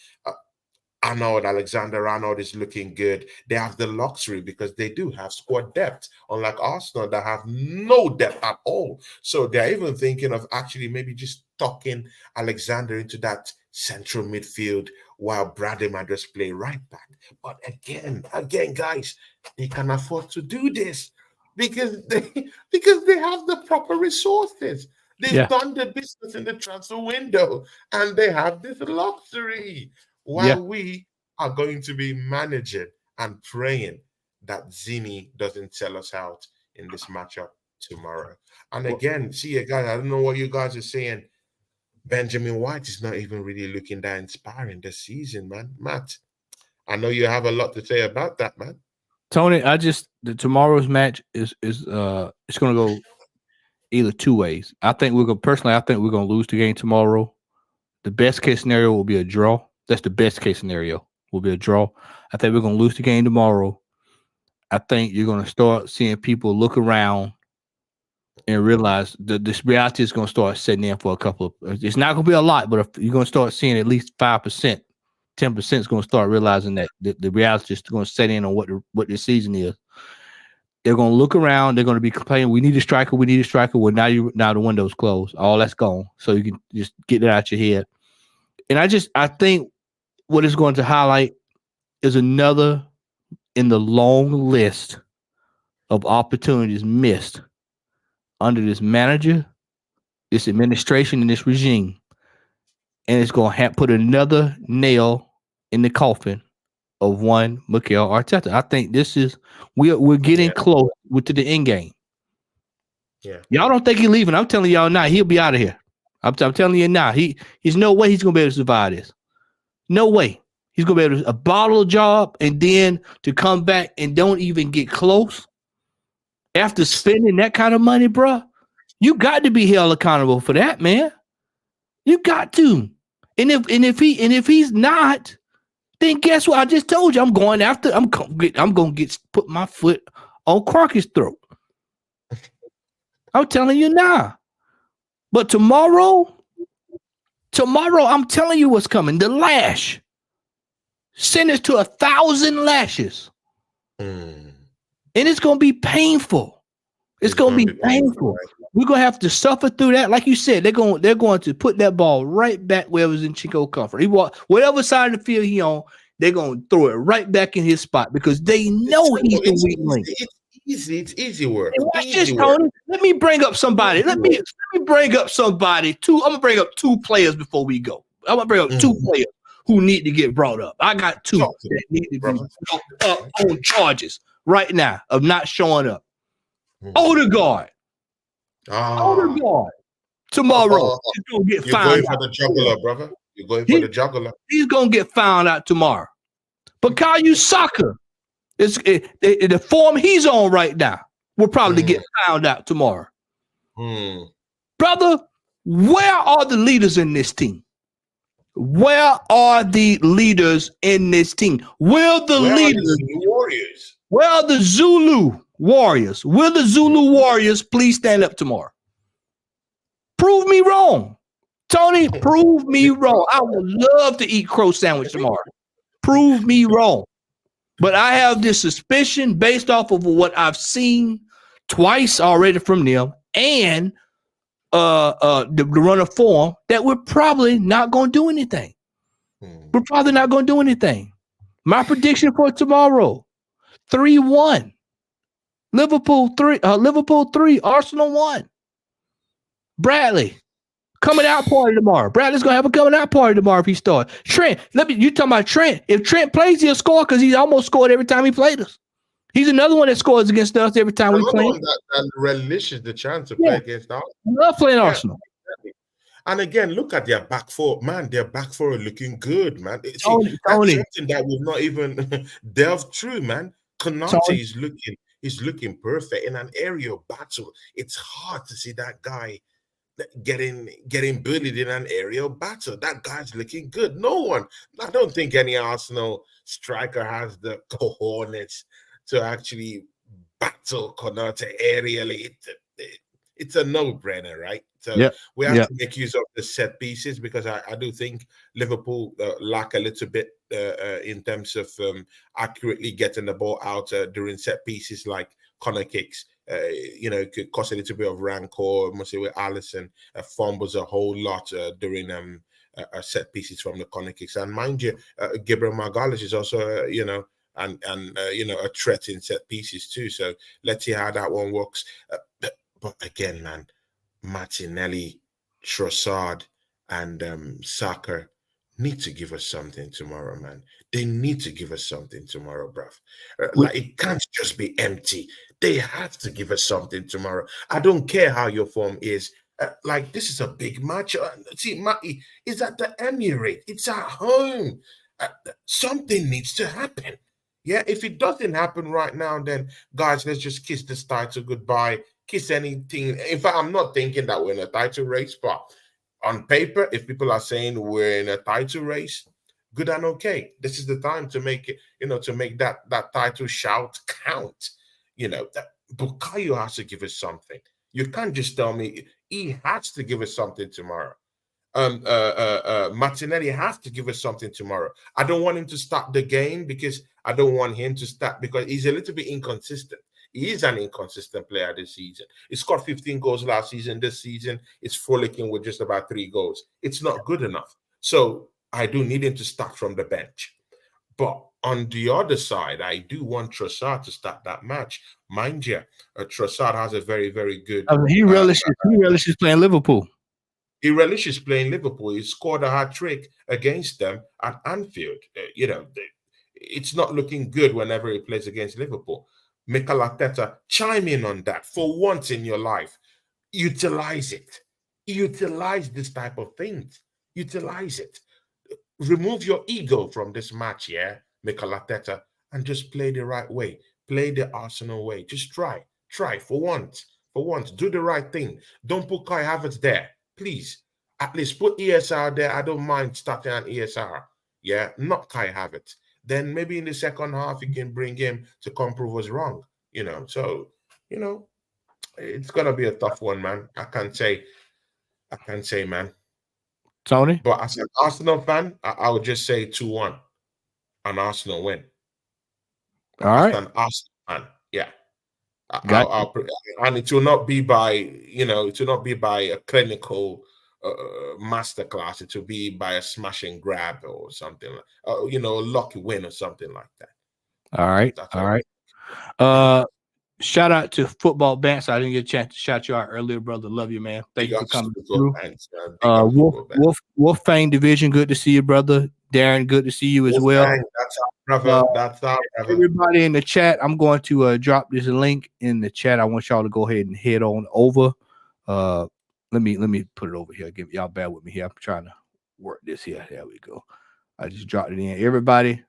Speaker 2: Alexander-Arnold is looking good. They have the luxury because they do have squad depth, unlike Arsenal that have no depth at all. So they're even thinking of actually maybe just tucking Alexander into that central midfield while Bradley might just play right back. But again, guys, they can afford to do this because they have the proper resources. They've done the business in the transfer window, and they have this luxury. While we are going to be managing and praying that Zini doesn't sell us out in this matchup tomorrow. And again, see, guys, I don't know what you guys are saying. Benjamin White is not even really looking that inspiring this season, man. Matt, I know you have a lot to say about that, man.
Speaker 1: Tony, tomorrow's match is it's going to go either two ways. I think we're going to lose the game tomorrow. The best case scenario will be a draw. That's the best case scenario. Will be a draw. I think we're going to lose the game tomorrow. I think you're going to start seeing people look around and realize that this reality is going to start setting in for a couple of. It's not going to be a lot, but if you're going to start seeing at least 5%, 10% is going to start realizing that the reality is going to set in on what this season is. They're going to look around. They're going to be complaining, "We need a striker. We need a striker." Well, now the window's closed. All that's gone. So you can just get that out your head. And I think what it's going to highlight is another in the long list of opportunities missed under this manager, this administration, and this regime. And it's going to put another nail in the coffin of one Mikel Arteta. I think this is we're getting close to the end game.
Speaker 2: Yeah,
Speaker 1: y'all don't think he's leaving? I'm telling y'all now, he'll be out of here. I'm telling you now, he's no way he's gonna be able to survive this. No way he's gonna be able to bottle a job and then to come back and don't even get close after spending that kind of money, bro. You got to be held accountable for that, man. You got to. And if he's not, then guess what? I just told you I'm going after. I'm gonna put my foot on Crockett's throat. I'm telling you now. But tomorrow, I'm telling you what's coming. The lash. Sentenced to 1,000 lashes. And it's going to be painful. It's going to be painful. We're going to have to suffer through that. Like you said, they're going to put that ball right back where it was in Chico comfort. Whatever side of the field he on, they're going to throw it right back in his spot because they know he's the weak link.
Speaker 2: It's easy work.
Speaker 1: Tony. Let me bring up somebody. Let me bring up somebody. I'm gonna bring up two players before we go. I'm gonna bring up two players who need to get brought up. I got two that need to be brought up on charges right now of not showing up. Odegaard. Tomorrow he's gonna get found out. You're going
Speaker 2: for the juggler, brother. You're going for the juggler.
Speaker 1: He's gonna get found out tomorrow. Bukayo Saka. The form he's on right now. will probably get found out tomorrow. Brother, where are the leaders in this team? Where are the leaders in this team? Will the leaders,
Speaker 2: Warriors?
Speaker 1: where are the Zulu Warriors? Will the Zulu Warriors please stand up tomorrow? Prove me wrong. Tony, prove me wrong. I would love to eat crow sandwich tomorrow. Prove me wrong. But I have this suspicion based off of what I've seen twice already from them and the runner form that we're probably not going to do anything. We're probably not going to do anything. My prediction for tomorrow, 3-1. Liverpool 3, Arsenal 1. Bradley, coming out party tomorrow. Bradley's gonna have a coming out party tomorrow if he starts. Trent, you talking about Trent. If Trent plays, he'll score because he's almost scored every time he played us. He's another one that scores against us every time we play.
Speaker 2: That relishes the chance to play against Arsenal.
Speaker 1: I love playing Arsenal.
Speaker 2: Exactly. And again, look at their back four. Man, their back four are looking good, man. That's
Speaker 1: Tony.
Speaker 2: something that we've not even delved through, man. Konate is looking perfect in an aerial battle. It's hard to see that guy getting bullied in an aerial battle. That guy's looking good. I don't think any Arsenal striker has the cojones to actually battle Konate aerially. It's a no-brainer, right? So we have to make use of the set pieces because I do think Liverpool lack a little bit in terms of accurately getting the ball out during set pieces like corner kicks. Could cause a little bit of rancor. Mostly with Alisson, fumbles a whole lot during set pieces from the corner kicks. And mind you, Gabriel Magalhaes is also a threat in set pieces too. So let's see how that one works. But again, man, Martinelli, Trossard, and Saka need to give us something tomorrow, man. They need to give us something tomorrow, bruv. Like it can't just be empty. They have to give us something tomorrow. I don't care how your form is. This is a big match. See, Matty, it's at the Emirates. It's at home. Something needs to happen. Yeah, if it doesn't happen right now, then guys, let's just kiss this title goodbye. Kiss anything. In fact, I'm not thinking that we're in a title race, but on paper, if people are saying we're in a title race, good and okay. This is the time to make it, to make that title shout count. That Bukayo has to give us something. You can't just tell me he has to give us something tomorrow. Martinelli has to give us something tomorrow. I don't want him to start the game because I don't want him to start because he's a little bit inconsistent. He is an inconsistent player this season. He scored 15 goals last season. This season, it's frolicking with just about 3 goals. It's not good enough. So I do need him to start from the bench. But on the other side, I do want Trossard to start that match. Mind you, Trossard has a very, very good...
Speaker 1: he relishes playing Liverpool.
Speaker 2: He relishes playing Liverpool. He scored a hat-trick against them at Anfield. It's not looking good whenever he plays against Liverpool. Mikel Arteta, chime in on that. For once in your life, utilize it. Utilize this type of things. Utilize it. Remove your ego from this match, Mikel Arteta, and just play the right way. Play the Arsenal way. Just try. Try for once. For once, do the right thing. Don't put Kai Havertz there. Please, at least put ESR there. I don't mind starting an ESR. Yeah, not Kai Havertz. Then maybe in the second half, you can bring him to come prove us wrong. So, it's going to be a tough one, man. I can't say, man.
Speaker 1: Tony?
Speaker 2: But as an Arsenal fan, I would just say 2-1. An Arsenal win.
Speaker 1: All right.
Speaker 2: As an Arsenal fan, yeah. And it will not be by, it will not be by a clinical masterclass. It will be by a smash and grab or something, a lucky win or something like that.
Speaker 1: All right. All right. Shout out to Football Bants. I didn't get a chance to shout you out earlier, brother. Love you, man. Thank you for coming through. Wolf Fang Division, good to see you, brother. Darren, good to see you as well.
Speaker 2: That's our brother. That's our brother.
Speaker 1: Everybody in the chat, I'm going to drop this link in the chat. I want y'all to go ahead and head on over. Let me put it over here. Give y'all bear with me here. I'm trying to work this here. There we go. I just dropped it in. Everybody,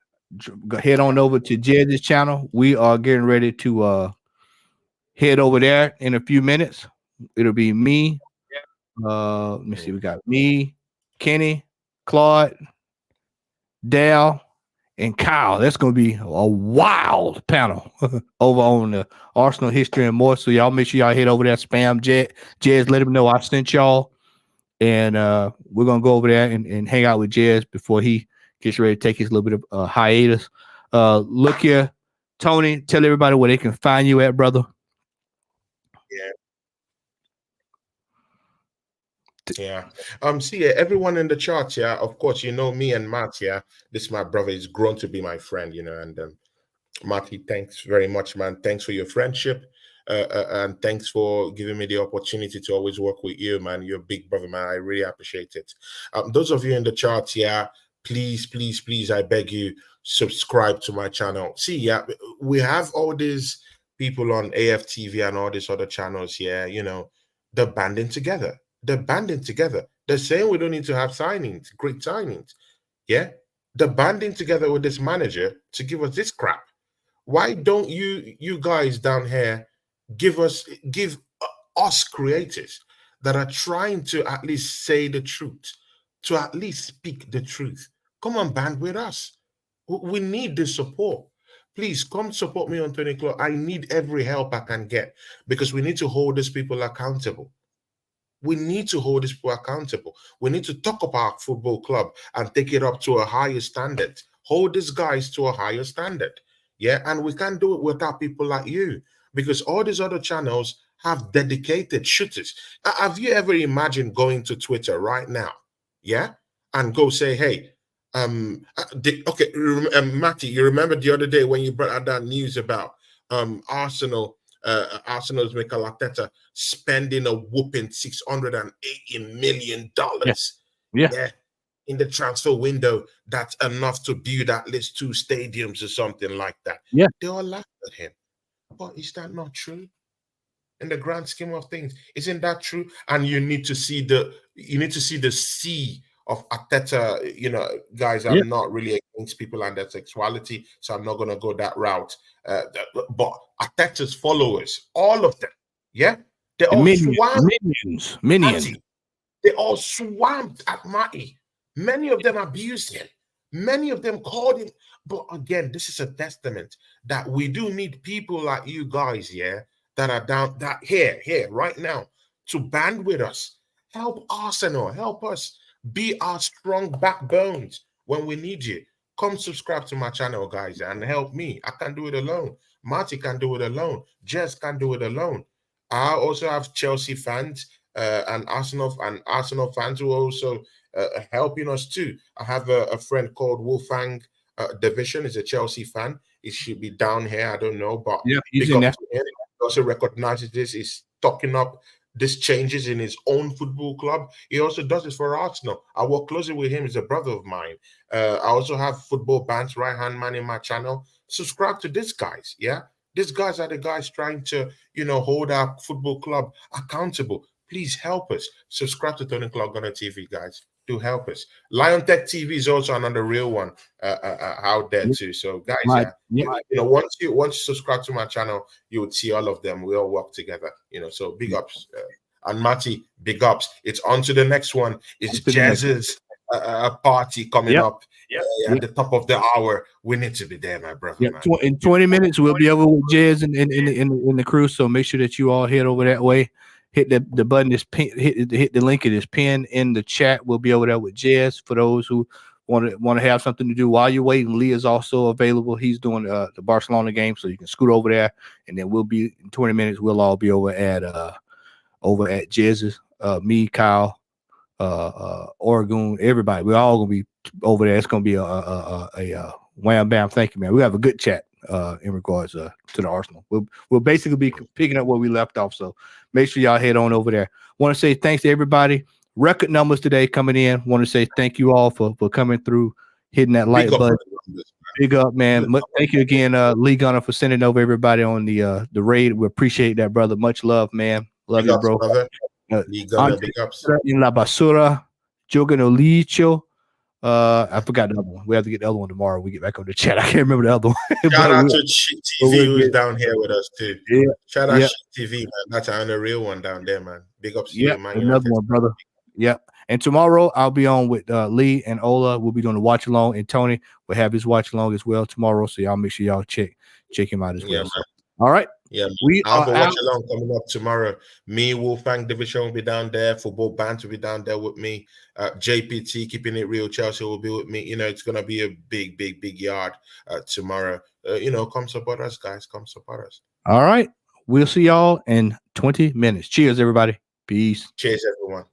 Speaker 1: go head on over to Jed's channel. We are getting ready to head over there in a few minutes. It'll be me. Let me see. We got me, Kenny, Claude, Dale, and Kyle. That's going to be a wild panel over on the Arsenal history and more. So y'all make sure y'all head over there, spam Jez, let him know I sent y'all. And we're going to go over there and hang out with Jez before he gets ready to take his little bit of hiatus. Look here, Tony, tell everybody where they can find you at, brother.
Speaker 2: Yeah. See, yeah, everyone in the chat, yeah. Of course, you know me and Matt, yeah. This my brother. He's grown to be my friend, and Matty, thanks very much, man. Thanks for your friendship. And thanks for giving me the opportunity to always work with you, man. You're a big brother, man. I really appreciate it. Those of you in the chat, yeah, please, please, please, I beg you, subscribe to my channel. See, yeah, we have all these people on AFTV and all these other channels, yeah, they're banding together. They're banding together. They're saying we don't need to have signings, great signings. Yeah. They're banding together with this manager to give us this crap. Why don't you guys down here give us creators that are trying to at least say the truth, to at least speak the truth? Come on, band with us. We need the support. Please come support me on 20 Club. I need every help I can get because we need to hold these people accountable. We need to hold these people accountable. We need to talk about football club and take it up to a higher standard. Hold these guys to a higher standard. Yeah, and we can't do it without people like you because all these other channels have dedicated shooters. Have you ever imagined going to Twitter right now? Yeah, and go say, hey, okay, Matty, you remember the other day when you brought out that news about Arsenal's Mikel Arteta spending a whooping $680 million. Yeah, in the transfer window, that's enough to build at least 2 stadiums or something like that.
Speaker 1: Yeah,
Speaker 2: they all laughed at him. But is that not true? In the grand scheme of things, isn't that true? And you need to see the sea of Arteta. Guys, I'm not really against people and their sexuality, so I'm not going to go that route. But Arteta's followers, all of them, yeah, they all
Speaker 1: minions.
Speaker 2: They all swamped at Matty. Many of them abused him. Many of them called him. But again, this is a testament that we do need people like you guys, yeah, that are down that here right now to band with us. Help Arsenal. Help us be our strong backbones when we need you. Come subscribe to my channel, guys, and help me. I can't do it alone. Marty can do it alone. Jess can do it alone. I also have Chelsea fans and Arsenal fans who are also helping us too. I have a friend called Wolfgang Division. Is a Chelsea fan. He should be down here. I don't know, but
Speaker 1: yeah, he's in there.
Speaker 2: He also recognizes this. He's talking up these changes in his own football club. He also does it for Arsenal. I work closely with him. He's a brother of mine. I also have Football Band's right-hand man in my channel. Subscribe to these guys, yeah? These guys are the guys trying to, hold our football club accountable. Please help us. Subscribe to Tony Clark Gunner TV, guys. Do help us. Lion Tech TV is also another real one out there too. So, guys, once you subscribe to my channel, you would see all of them. We all work together. So big ups. And Matty, big ups. It's on to the next one. It's Jazz's party coming up. At the top of the hour. We need to be there, my brother.
Speaker 1: Yeah, in 20 minutes, we'll be over with Jazz in the crew. So make sure that you all head over that way. Hit the button is pin, hit the link. It is pinned in the chat. We'll be over there with Jez for those who want to have something to do while you're waiting. Lee is also available. He's doing the Barcelona game, so you can scoot over there, and then we'll be in 20 minutes. We'll all be over at Jez's. Me, Kyle, Oregon, everybody. We're all gonna be over there. It's gonna be a wham bam. Thank you, man. We have a good chat in regards to the Arsenal. We'll basically be picking up where we left off. So make sure y'all head on over there. Want to say thanks to everybody. Record numbers today coming in. Want to say thank you all for coming through, hitting that like button. Big up, man. Thank you again, Lee Gunner, for sending over everybody on the raid. We appreciate that, brother. Much love, man. Love you, bro.
Speaker 2: Lee Gunner, big ups.
Speaker 1: In La Basura, Jogan Olicho, I forgot the other one. We have to get the other one tomorrow. We get back on the chat. I can't remember the other one.
Speaker 2: Shout
Speaker 1: but
Speaker 2: out
Speaker 1: we,
Speaker 2: to Chick
Speaker 1: but
Speaker 2: TV
Speaker 1: we'll
Speaker 2: who's
Speaker 1: get,
Speaker 2: down here with us too.
Speaker 1: yeah,
Speaker 2: Shout out
Speaker 1: yeah,
Speaker 2: Chick TV, man. That's a real one down there, man. Big ups to
Speaker 1: yeah.
Speaker 2: you, man.
Speaker 1: Another one, brother. Yep. And tomorrow I'll be on with Lee and Ola. We'll be doing the watch along, and Tony will have his watch along as well tomorrow. So y'all make sure y'all check him out as
Speaker 2: Yeah,
Speaker 1: well.
Speaker 2: man.
Speaker 1: So, all right.
Speaker 2: Yeah,
Speaker 1: We
Speaker 2: I'll
Speaker 1: are
Speaker 2: have a
Speaker 1: out.
Speaker 2: watch along coming up tomorrow. Me, Wolfgang Division will be down there. Football Band will be down there with me. JPT, keeping it real. Chelsea will be with me. You know, it's gonna be a big, big, big yard tomorrow. You know, come support us, guys. Come support us.
Speaker 1: All right. We'll see y'all in 20 minutes. Cheers, everybody. Peace.
Speaker 2: Cheers, everyone.